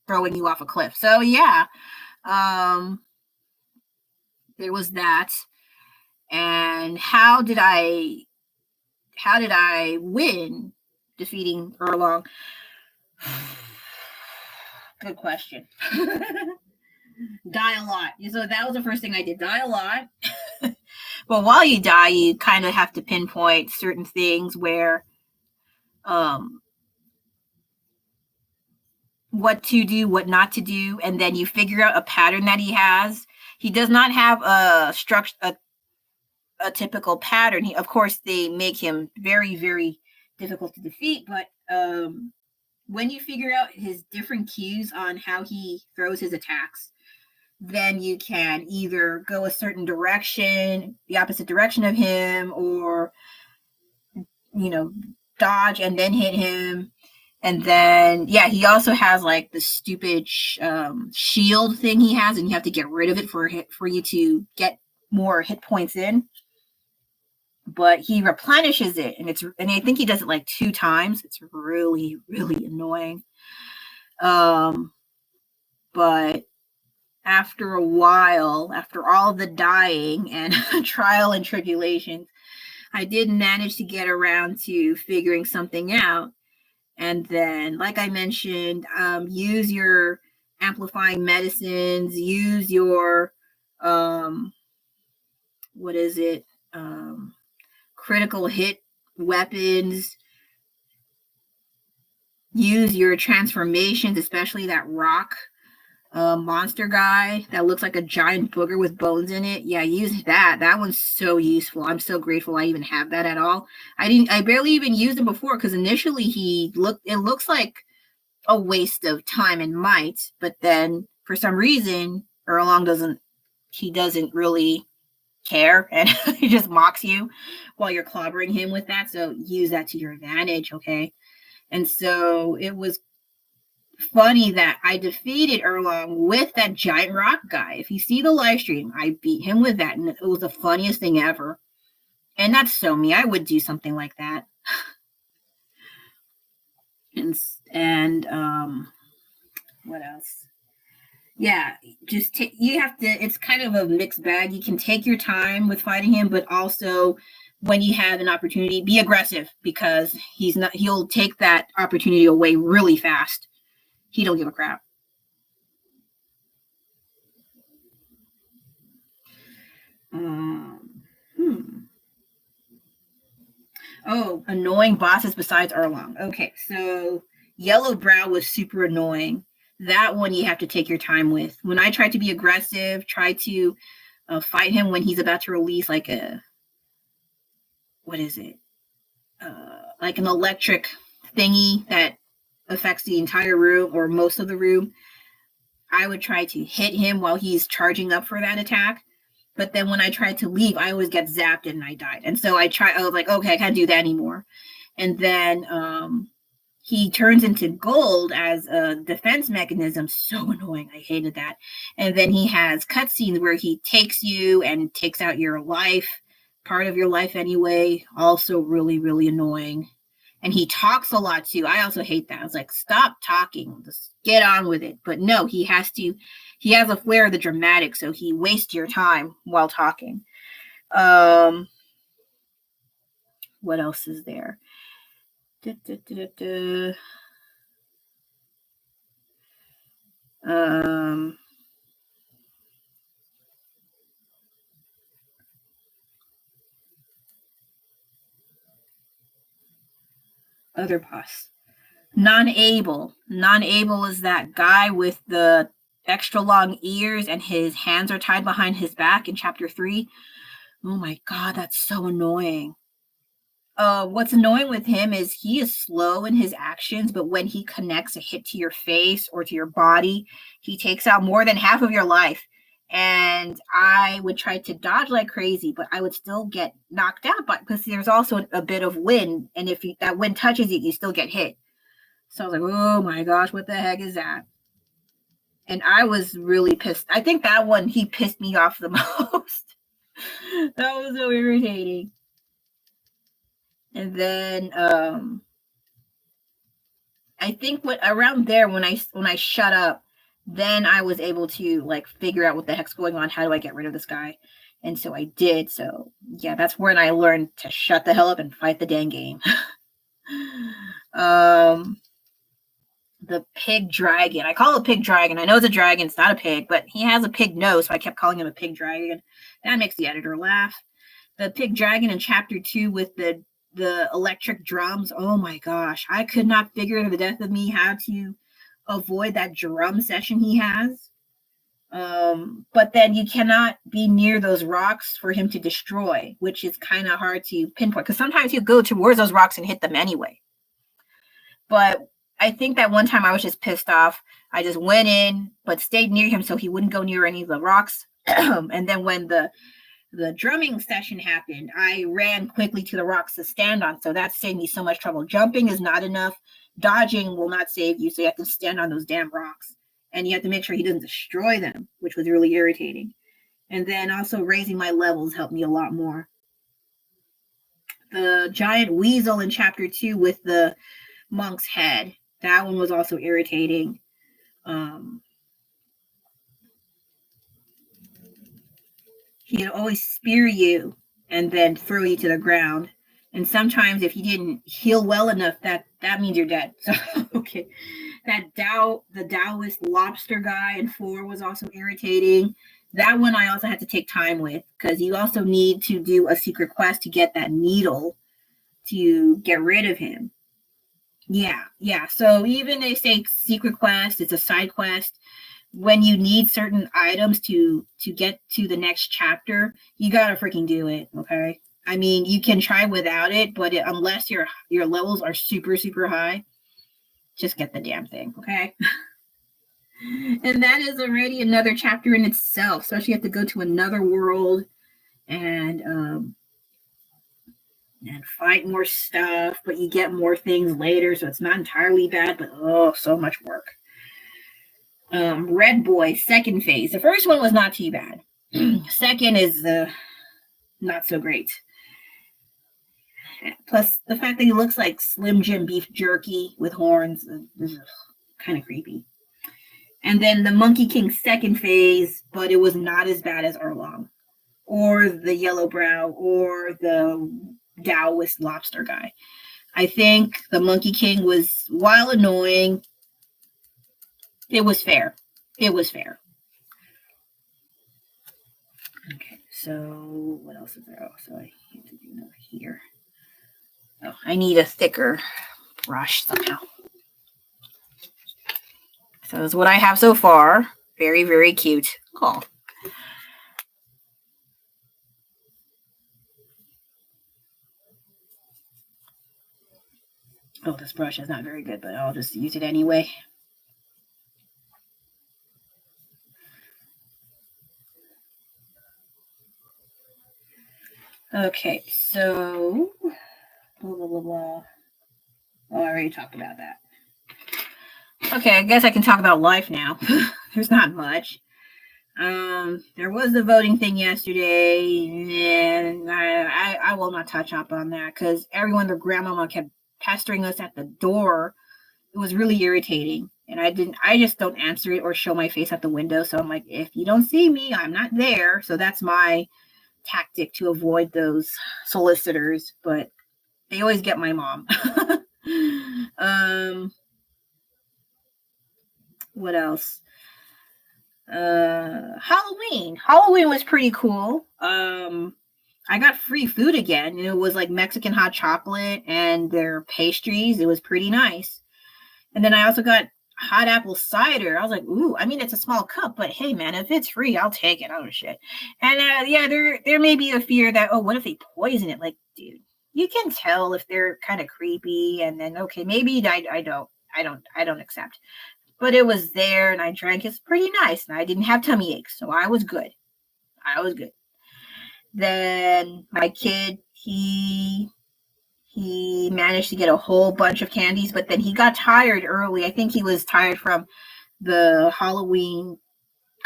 throwing you off a cliff. So yeah. there was that. And how did I win defeating Erlong? Good question. Die a lot. So that was the first thing I did. Die a lot. But while you die, you kind of have to pinpoint certain things where what to do, what not to do, and then you figure out a pattern that he has. He does not have a structure, a typical pattern. Of course, they make him very, very difficult to defeat, but when you figure out his different cues on how he throws his attacks, then you can either go a certain direction, the opposite direction of him, or, dodge and then hit him. And then, yeah, he also has like the stupid shield thing he has, and you have to get rid of it for you to get more hit points in. But he replenishes it, and I think he does it like 2 times. It's really, really annoying. But after a while, after all the dying and trial and tribulations, I did manage to get around to figuring something out. And then, like I mentioned, use your amplifying medicines, use your, critical hit weapons, use your transformations, especially that rock monster guy that looks like a giant booger with bones in it. Yeah, use that. That one's so useful. I'm so grateful I even have that at all. I barely even used him before because initially it looks like a waste of time and might, but then for some reason Erlong doesn't really care, and he just mocks you while you're clobbering him with that. So use that to your advantage, okay? And so it was funny that I defeated Erlong with that giant rock guy. If you see the live stream, I beat him with that, and it was the funniest thing ever. And that's so me. I would do something like that. and what else? Yeah, you have to, it's kind of a mixed bag. You can take your time with fighting him, but also when you have an opportunity, be aggressive, because he'll take that opportunity away really fast. He don't give a crap. Oh, annoying bosses besides Erlong. Okay, so Yellow Brow was super annoying. That one you have to take your time with. When I tried to be aggressive, try to fight him when he's about to release like like an electric thingy that affects the entire room or most of the room, I would try to hit him while he's charging up for that attack. But then when I tried to leave, I always get zapped and I died. And so I was like, okay, I can't do that anymore. And then he turns into gold as a defense mechanism. So annoying. I hated that. And then he has cutscenes where he takes you and takes out your life, part of your life anyway. Also really, really annoying. And he talks a lot too. I also hate that. I was like, stop talking. Just get on with it. But no, he has a flair of the dramatic, so he wastes your time while talking. What else is there? Other boss. Non-able. Non-able is that guy with the extra long ears and his hands are tied behind his back in chapter 3. Oh my god, that's so annoying. What's annoying with him is he is slow in his actions, but when he connects a hit to your face or to your body, he takes out more than half of your life. And I would try to dodge like crazy, but I would still get knocked out because there's also a bit of wind, and if that wind touches you, you still get hit. So I was like, oh my gosh, what the heck is that? And I was really pissed. I think that one, he pissed me off the most. That was so irritating. And then I think around there when I shut up, then I was able to like figure out what the heck's going on. How do I get rid of this guy? And so I did. So yeah, that's when I learned to shut the hell up and fight the dang game. The pig dragon. I call it a pig dragon. I know it's a dragon. It's not a pig, but he has a pig nose, so I kept calling him a pig dragon. That makes the editor laugh. The pig dragon in chapter 2 with the electric drums. Oh my gosh. I could not figure to the death of me how to avoid that drum session he has. But then you cannot be near those rocks for him to destroy, which is kind of hard to pinpoint because sometimes you go towards those rocks and hit them anyway. But I think that one time I was just pissed off. I just went in, but stayed near him so he wouldn't go near any of the rocks. And then when the drumming session happened, I ran quickly to the rocks to stand on. So that saved me so much trouble. Jumping is not enough. Dodging will not save you. So you have to stand on those damn rocks. And you have to make sure he doesn't destroy them, which was really irritating. And then also raising my levels helped me a lot more. The giant weasel in chapter 2 with the monk's head. That one was also irritating. He'd always spear you and then throw you to the ground. And sometimes if you didn't heal well enough, that means you're dead. So, okay. The Taoist lobster guy in 4 was also irritating. That one I also had to take time with because you also need to do a secret quest to get that needle to get rid of him. Yeah. So even they say secret quest, it's a side quest. When you need certain items to get to the next chapter, you gotta freaking do it. Okay. I mean, you can try without it, but unless your levels are super, super high, just get the damn thing. Okay. And that is already another chapter in itself. Especially you have to go to another world and fight more stuff, but you get more things later, so it's not entirely bad, but oh, so much work. Red Boy, second phase. The first one was not too bad. Second is not so great. Plus, the fact that he looks like Slim Jim beef jerky with horns is kind of creepy. And then the Monkey King second phase, but it was not as bad as Erlong, or the Yellow Brow, or the Taoist lobster guy. I think the Monkey King was, while annoying, it was fair. It was fair. Okay, so what else is there? Oh, so I need to do another here. Oh, I need a thicker brush somehow. So that's what I have so far. Very, very cute. Oh. Oh, this brush is not very good, but I'll just use it anyway. Okay, so blah, blah, blah, blah. Oh, I already talked about that. Okay, I guess I can talk about life now. There's not much. There was the voting thing yesterday, and I will not touch up on that because everyone, their grandmama kept pestering us at the door. It was really irritating, and I just don't answer it or show my face at the window. So I'm like, if you don't see me, I'm not there. So that's my tactic to avoid those solicitors, but they always get my mom. What else? Halloween was pretty cool. I got free food again. It was like Mexican hot chocolate and their pastries. It was pretty nice. And then I also got hot apple cider. I was like, ooh, I mean, it's a small cup, but hey, man, if it's free, I'll take it. Oh, shit. And yeah, there may be a fear that, oh, what if they poison it? Like, dude, you can tell if they're kind of creepy. And then, okay, maybe I don't accept. But it was there, and I drank. It's pretty nice, and I didn't have tummy aches, so I was good. Then my kid, he managed to get a whole bunch of candies, but then he got tired early. I think he was tired from the Halloween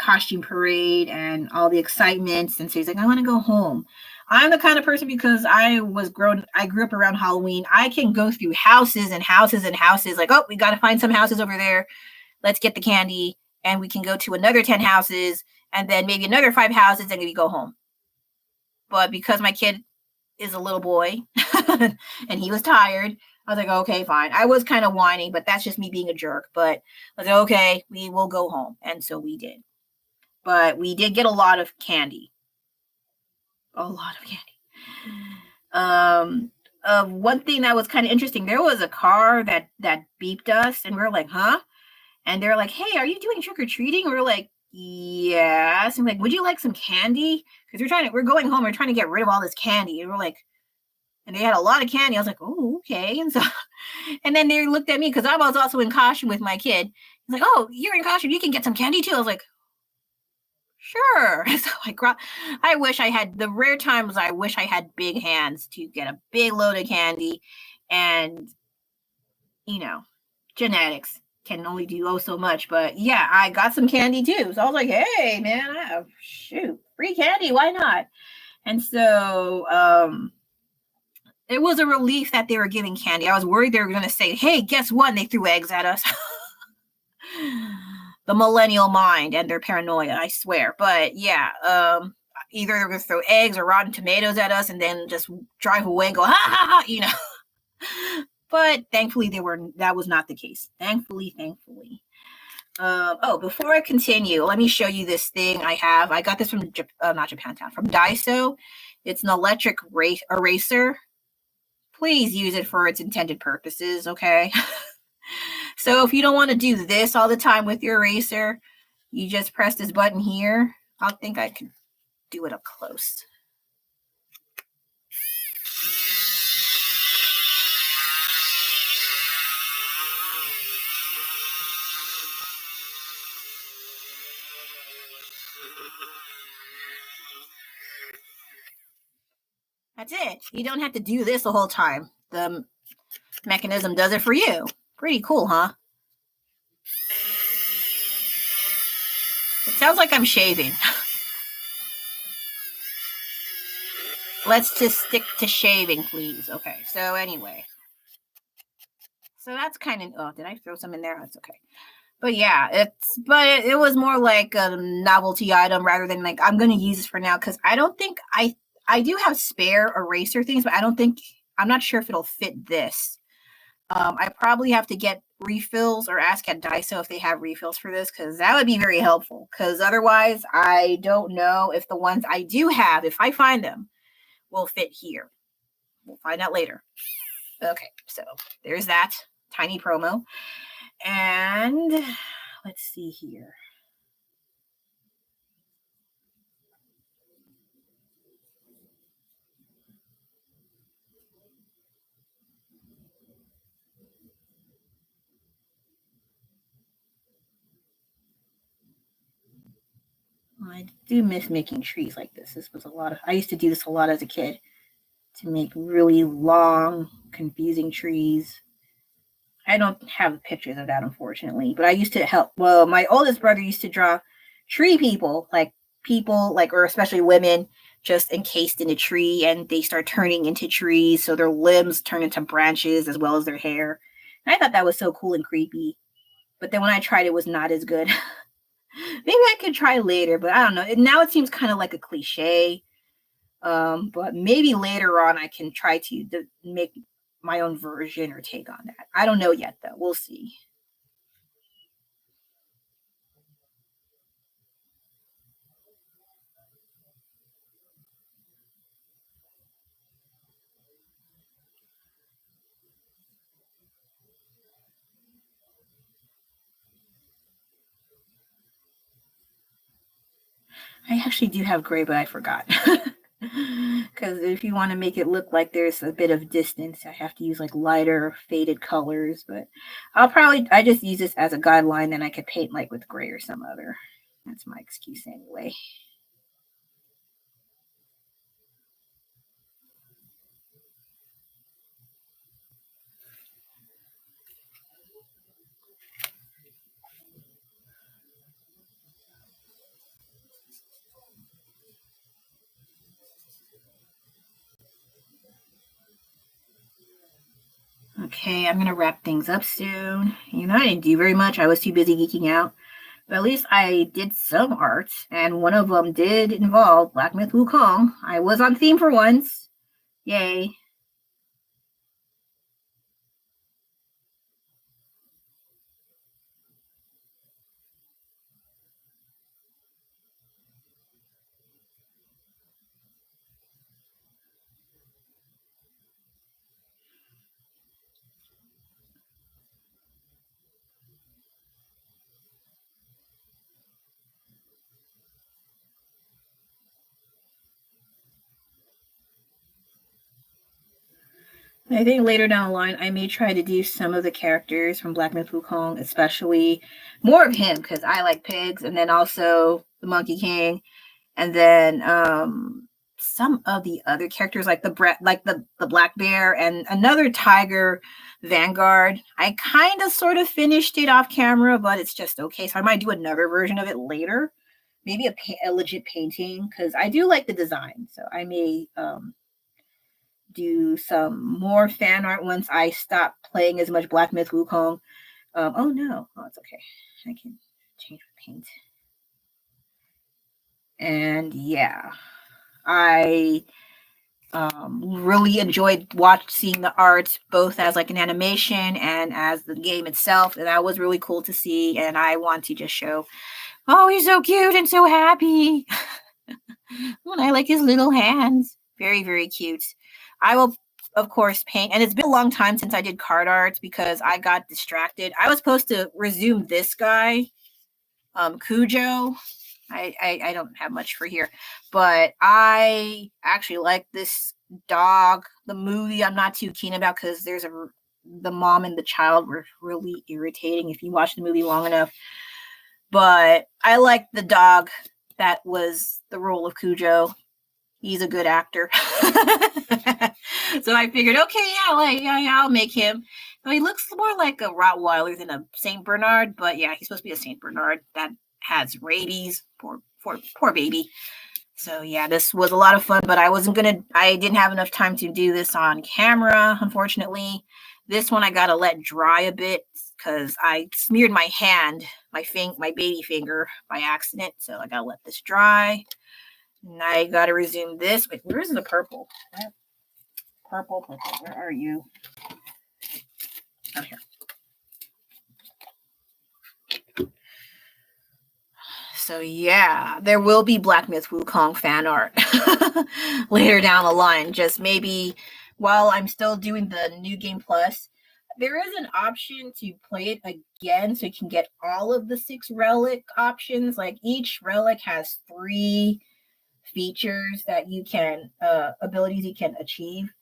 costume parade and all the excitement, and so he's like, I want to go home. I'm the kind of person, because I grew up around Halloween. I can go through houses and houses and houses, like, oh, we got to find some houses over there. Let's get the candy. and we can go to another 10 houses and then maybe another 5 houses and we go home. But because my kid is a little boy and he was tired, I was like, okay, fine. I was kind of whining, but that's just me being a jerk. But I was like, okay, we will go home. And so we did. But we did get a lot of candy. A lot of candy. One thing that was kind of interesting, there was a car that beeped us, and we were like, huh? And they're like, hey, are you doing trick-or-treating? We were like, yes. And like, would you like some candy? Because we're going home, we're trying to get rid of all this candy. And we're like, and they had a lot of candy. I was like, oh, okay. And so, and then they looked at me because I was also in costume with my kid. He's like, oh, you're in costume, you can get some candy too. I was like, sure. So I wish I had, the rare times I wish I had big hands to get a big load of candy. And, you know, genetics can only do oh so much. But yeah, I got some candy too. So I was like, hey, man, shoot, free candy, why not? And so it was a relief that they were giving candy. I was worried they were going to say, hey, guess what? And they threw eggs at us. The millennial mind and their paranoia, I swear. But yeah, either they're going to throw eggs or rotten tomatoes at us and then just drive away and go, ha, ha, ha, you know. But thankfully, that was not the case. Thankfully. Before I continue, let me show you this thing I have. I got this from, not Japantown, from Daiso. It's an electric eraser. Please use it for its intended purposes, okay? So if you don't want to do this all the time with your eraser, you just press this button here. I think I can do it up close. That's it. You don't have to do this the whole time. The mechanism does it for you. Pretty cool, huh? It sounds like I'm shaving. Let's just stick to shaving, please. Okay, so anyway. So that's kind of, oh, did I throw some in there? That's okay. But yeah, it was more like a novelty item rather than like, I'm going to use this for now. Cause I don't think I do have spare eraser things, but I'm not sure if it'll fit this. I probably have to get refills or ask at Daiso if they have refills for this, because that would be very helpful. Because otherwise, I don't know if the ones I do have, if I find them, will fit here. We'll find out later. Okay, so there's that tiny promo. And let's see here. I do miss making trees like this. I used to do this a lot as a kid, to make really long, confusing trees. I don't have pictures of that, unfortunately, but I used to help. Well, my oldest brother used to draw tree people, or especially women, just encased in a tree, and they start turning into trees, so their limbs turn into branches as well as their hair. And I thought that was so cool and creepy. But then when I tried, it was not as good. Maybe I could try later, but I don't know. Now it seems kind of like a cliche. But maybe later on I can try to make my own version or take on that. I don't know yet, though. We'll see. I actually do have gray, but I forgot. Because if you want to make it look like there's a bit of distance, I have to use like lighter faded colors. But I just use this as a guideline, then I could paint like with gray or some other. That's my excuse anyway. Okay, I'm going to wrap things up soon. I didn't do very much. I was too busy geeking out. But at least I did some art, and one of them did involve Black Myth Wukong. I was on theme for once. Yay. I think later down the line, I may try to do some of the characters from Black Myth Wukong, especially more of him, because I like pigs, and then also the Monkey King, and then some of the other characters like the black bear and another tiger Vanguard. I kind of sort of finished it off camera, but it's just okay. So I might do another version of it later, maybe a legit painting, because I do like the design. So I may do some more fan art once I stop playing as much Black Myth Wukong. Oh no, oh it's okay. I can change the paint. And yeah, I really enjoyed seeing the art both as like an animation and as the game itself, and that was really cool to see. And I want to just show, oh, he's so cute and so happy. When I like his little hands, very, very cute. I will, of course, paint, and it's been a long time since I did card art because I got distracted. I was supposed to resume this guy, Cujo. I don't have much for here, but I actually like this dog. The movie I'm not too keen about because the mom and the child were really irritating if you watch the movie long enough. But I like the dog that was the role of Cujo. He's a good actor. So I figured, okay, I'll make him. So he looks more like a Rottweiler than a Saint Bernard, but yeah, he's supposed to be a Saint Bernard that has rabies. Poor baby. So yeah, this was a lot of fun, but I didn't have enough time to do this on camera, unfortunately. This one I gotta let dry a bit because I smeared my hand, my baby finger by accident. So I gotta let this dry. And I gotta resume this. Wait, where's the purple? Purple, where are you? Oh, here. So yeah, there will be Black Myth Wukong fan art later down the line. Just maybe while I'm still doing the New Game Plus, there is an option to play it again so you can get all of the 6 relic options. Like each relic has 3 features that you can abilities you can achieve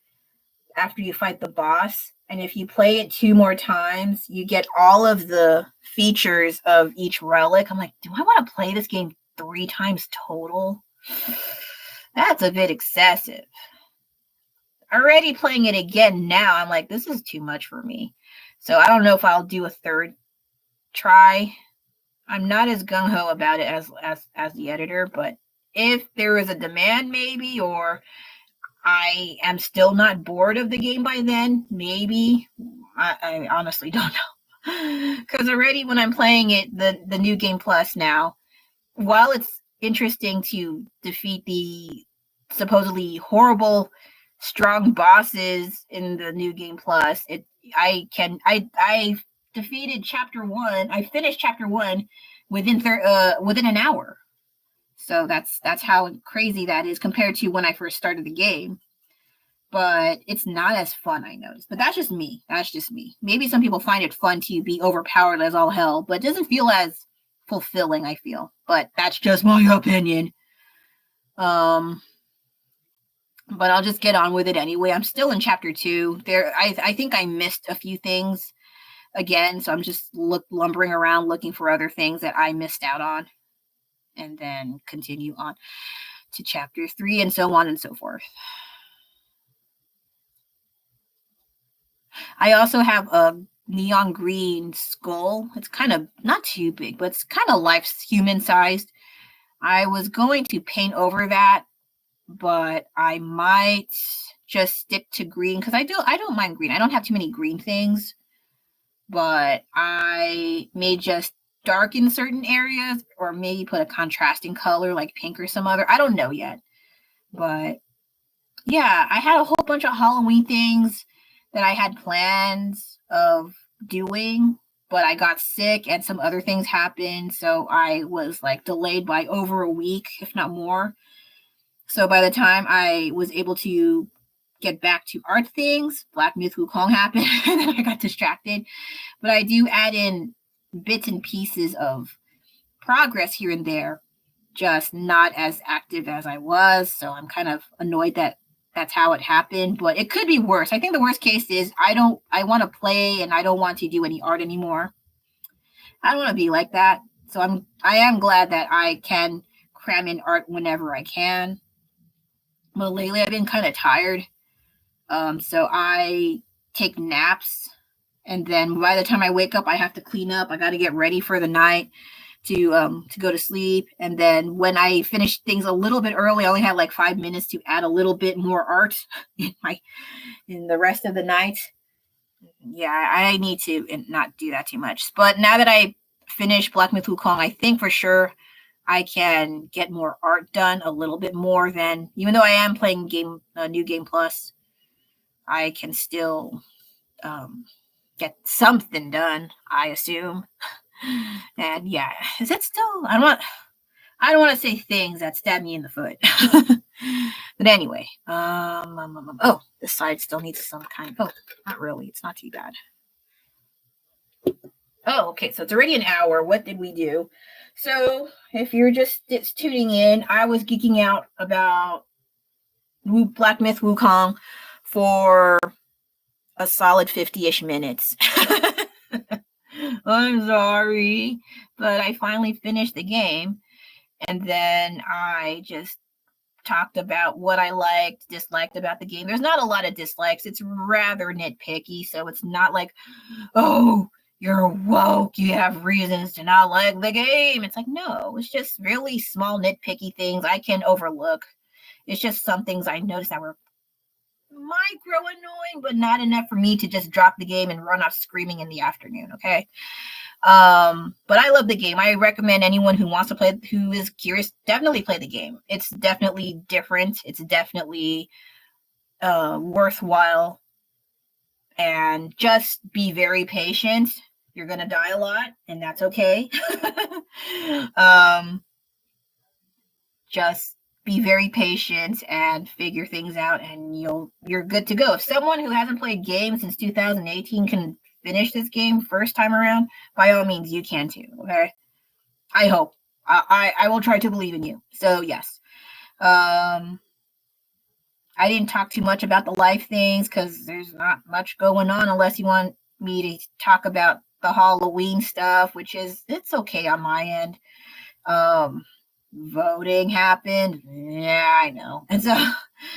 after you fight the boss, and if you play it 2 more times you get all of the features of each relic. I'm like, do I want to play this game 3 times total? That's a bit excessive. Already playing it again now, I'm like, this is too much for me. So I don't know if I'll do a 3rd try. I'm not as gung-ho about it as the editor, but if there is a demand maybe, or I am still not bored of the game by then, maybe. I honestly don't know. Because already when I'm playing it, the New Game Plus now, while it's interesting to defeat the supposedly horrible, strong bosses in the New Game Plus, I defeated chapter 1. I finished chapter 1 within an hour. So that's how crazy that is compared to when I first started the game. But it's not as fun, I noticed. But that's just me. Maybe some people find it fun to be overpowered as all hell, but it doesn't feel as fulfilling, I feel. But that's just my opinion. But I'll just get on with it anyway. I'm still in chapter 2. I think I missed a few things again, so I'm just lumbering around looking for other things that I missed out on, and then continue on to chapter 3 and so on and so forth. I also have a neon green skull. It's kind of not too big, but it's kind of human sized. I was going to paint over that, but I might just stick to green because I don't mind green. I don't have too many green things, but I may just darken certain areas or maybe put a contrasting color like pink or some other. I don't know yet. But yeah, I had a whole bunch of Halloween things that I had plans of doing, but I got sick and some other things happened. So I was like delayed by over a week, if not more. So by the time I was able to get back to art things, Black Myth Wukong happened and then I got distracted. But I do add in bits and pieces of progress here and there, just not as active as I was. So I'm kind of annoyed that that's how it happened, but it could be worse. I think the worst case is I want to play and I don't want to do any art anymore. I don't want to be like that. So I am glad that I can cram in art whenever I can. But lately I've been kind of tired. So I take naps, and then by the time I wake up, I have to clean up. I got to get ready for the night to go to sleep. And then when I finish things a little bit early, I only had like 5 minutes to add a little bit more art in the rest of the night. Yeah, I need to not do that too much. But now that I finished Black Myth Wukong, I think for sure I can get more art done a little bit more than, even though I am playing New Game Plus, I can still get something done, I assume. And yeah, is it still? I don't want to say things that stab me in the foot. But anyway, oh, this side still needs some kind. Oh, not really. It's not too bad. Oh, okay. So it's already an hour. What did we do? So if you're just tuning in, I was geeking out about Black Myth Wukong for a solid 50-ish minutes. I'm sorry, but I finally finished the game, and then I just talked about what I liked, disliked about the game. There's not a lot of dislikes. It's rather nitpicky, so it's not like, oh, you're woke, you have reasons to not like the game. It's like, no, it's just really small nitpicky things I can overlook. It's just some things I noticed that were micro annoying, but not enough for me to just drop the game and run off screaming in the afternoon. Okay. But I love the game. I recommend anyone who wants to play, who is curious, definitely play the game. It's definitely different. It's definitely worthwhile. And just be very patient. You're gonna die a lot, and that's okay. Just be very patient and figure things out, and you're good to go. If someone who hasn't played games since 2018 can finish this game first time around, by all means, you can too. Okay, I hope. I will try to believe in you. So yes, I didn't talk too much about the life things because there's not much going on unless you want me to talk about the Halloween stuff, which is, it's okay on my end. Voting happened. Yeah, I know. And so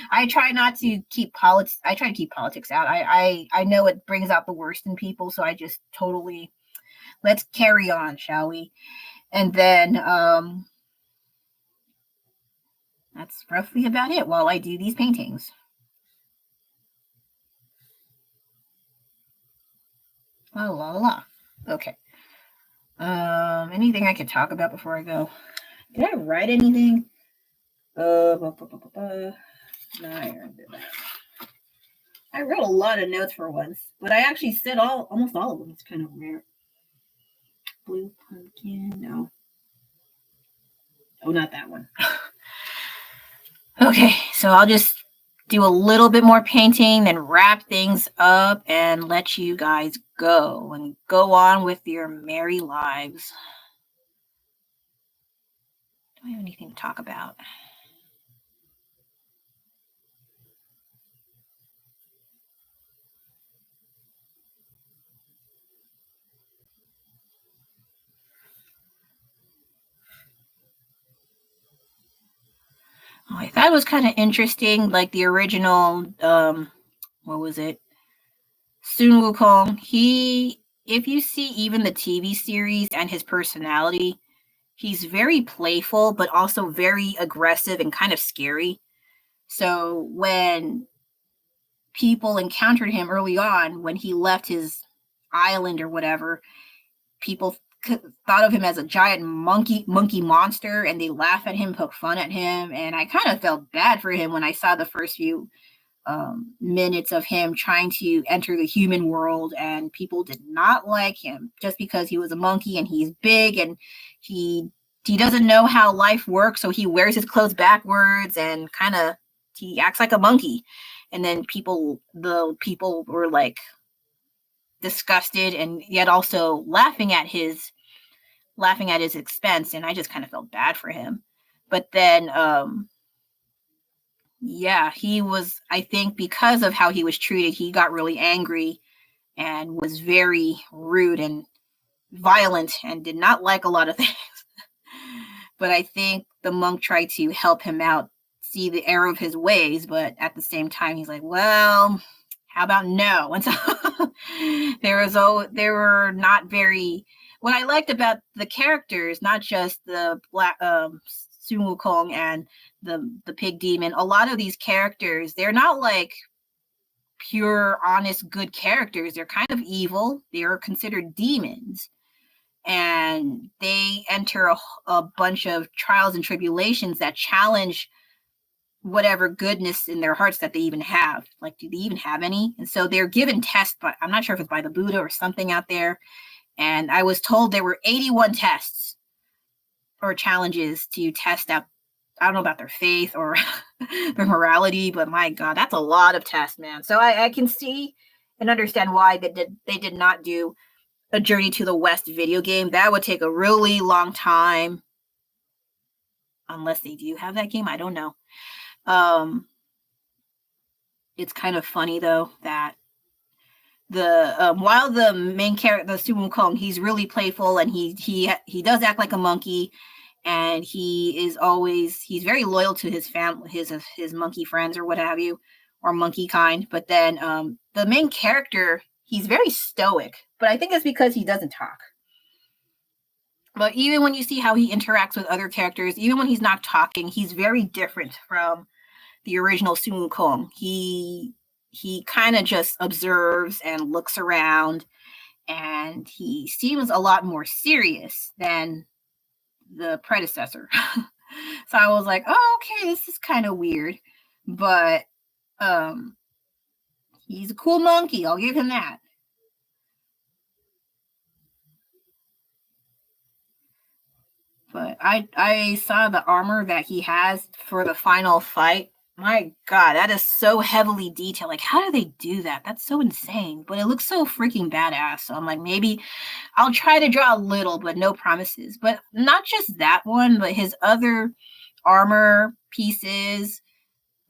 I try not to keep politics. I try to keep politics out. I know it brings out the worst in people. So I just totally, let's carry on, shall we? And then, that's roughly about it while I do these paintings. La la la. Okay. Anything I could talk about before I go? Did I write anything? No, I wrote a lot of notes for once, but I actually said almost all of them. It's kind of rare. Blue pumpkin, no. Oh, not that one. Okay, so I'll just do a little bit more painting, then wrap things up and let you guys go and go on with your merry lives. Do I have anything to talk about? Oh, I thought it was kind of interesting, like the original, what was it? Sun Wukong. If you see even the TV series and his personality, he's very playful, but also very aggressive and kind of scary. So when people encountered him early on, when he left his island or whatever, people thought of him as a giant monkey monster, and they laugh at him, poke fun at him, and I kind of felt bad for him when I saw the first few minutes of him trying to enter the human world, and people did not like him just because he was a monkey and he's big and he doesn't know how life works, so he wears his clothes backwards and kind of he acts like a monkey. And then the people were like disgusted and yet also laughing at his expense, and I just kind of felt bad for him. But then yeah, he was, I think because of how he was treated, he got really angry and was very rude and violent and did not like a lot of things. But I think the monk tried to help him out, see the error of his ways, but at the same time he's like, well, how about no? And so there were not very, what I liked about the characters, not just the Black Sun Wukong and the pig demon, a lot of these characters, they're not like pure, honest, good characters. They're kind of evil. They're considered demons. And they enter a bunch of trials and tribulations that challenge whatever goodness in their hearts that they even have. Like, do they even have any? And so they're given tests, but I'm not sure if it's by the Buddha or something out there. And I was told there were 81 tests or challenges to test out. I don't know about their faith or their morality, but my God, that's a lot of tests, man. So I can see and understand why they did not do a Journey to the West video game. That would take a really long time. Unless they do have that game, I don't know. It's kind of funny though that the while the main character, the Sun Wukong, he's really playful and he does act like a monkey, and he's very loyal to his family, his monkey friends or what have you, or monkey kind. But then the main character, he's very stoic, but I think it's because he doesn't talk. But even when you see how he interacts with other characters, even when he's not talking, he's very different from the original Sun Wukong. He kind of just observes and looks around, and he seems a lot more serious than the predecessor. So I was like, oh, okay, this is kind of weird. But he's a cool monkey. I'll give him that. But I saw the armor that he has for the final fight. My God, that is so heavily detailed. Like, how do they do that? That's so insane. But it looks so freaking badass. So I'm like, maybe I'll try to draw a little, but no promises. But not just that one, but his other armor pieces,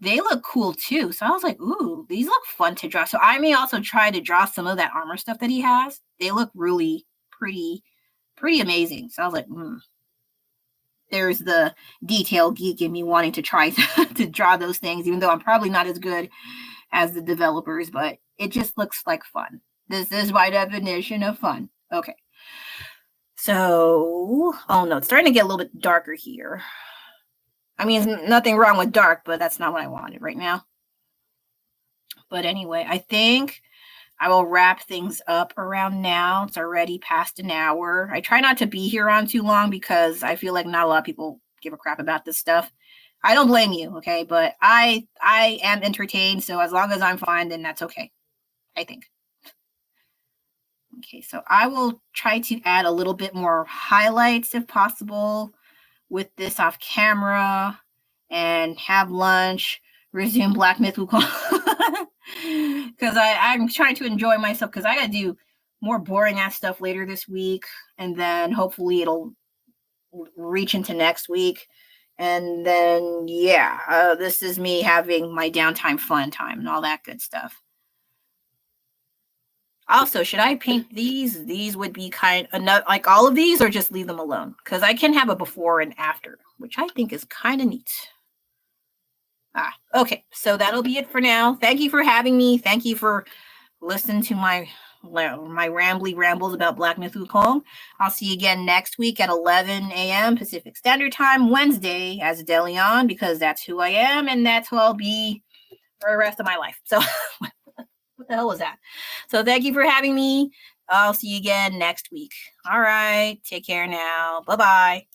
they look cool too. So I was like, ooh, these look fun to draw. So I may also try to draw some of that armor stuff that he has. They look really pretty amazing. So I was like, there's the detail geek in me wanting to try to draw those things, even though I'm probably not as good as the developers, but it just looks like fun. This is my definition of fun. Okay. So, oh no, it's starting to get a little bit darker here. I mean, there's nothing wrong with dark, but that's not what I wanted right now. But anyway, I think I will wrap things up around now. It's already past an hour. I try not to be here on too long because I feel like not a lot of people give a crap about this stuff. I don't blame you, okay? But I am entertained, so as long as I'm fine, then that's okay, I think. Okay, so I will try to add a little bit more highlights if possible with this off camera and have lunch, resume Black Myth Wukong. Because I'm trying to enjoy myself because I got to do more boring ass stuff later this week. And then hopefully it'll reach into next week. And then, yeah, this is me having my downtime fun time and all that good stuff. Also, should I paint these? These would be kind of like all of these, or just leave them alone? Because I can have a before and after, which I think is kind of neat. Okay, so that'll be it for now. Thank you for having me. Thank you for listening to my rambly rambles about Black Myth Wukong. I'll see you again next week at 11 a.m. Pacific Standard Time, Wednesday, as Delion, because that's who I am, and that's who I'll be for the rest of my life. So what the hell was that? So thank you for having me. I'll see you again next week. All right. Take care now. Bye-bye.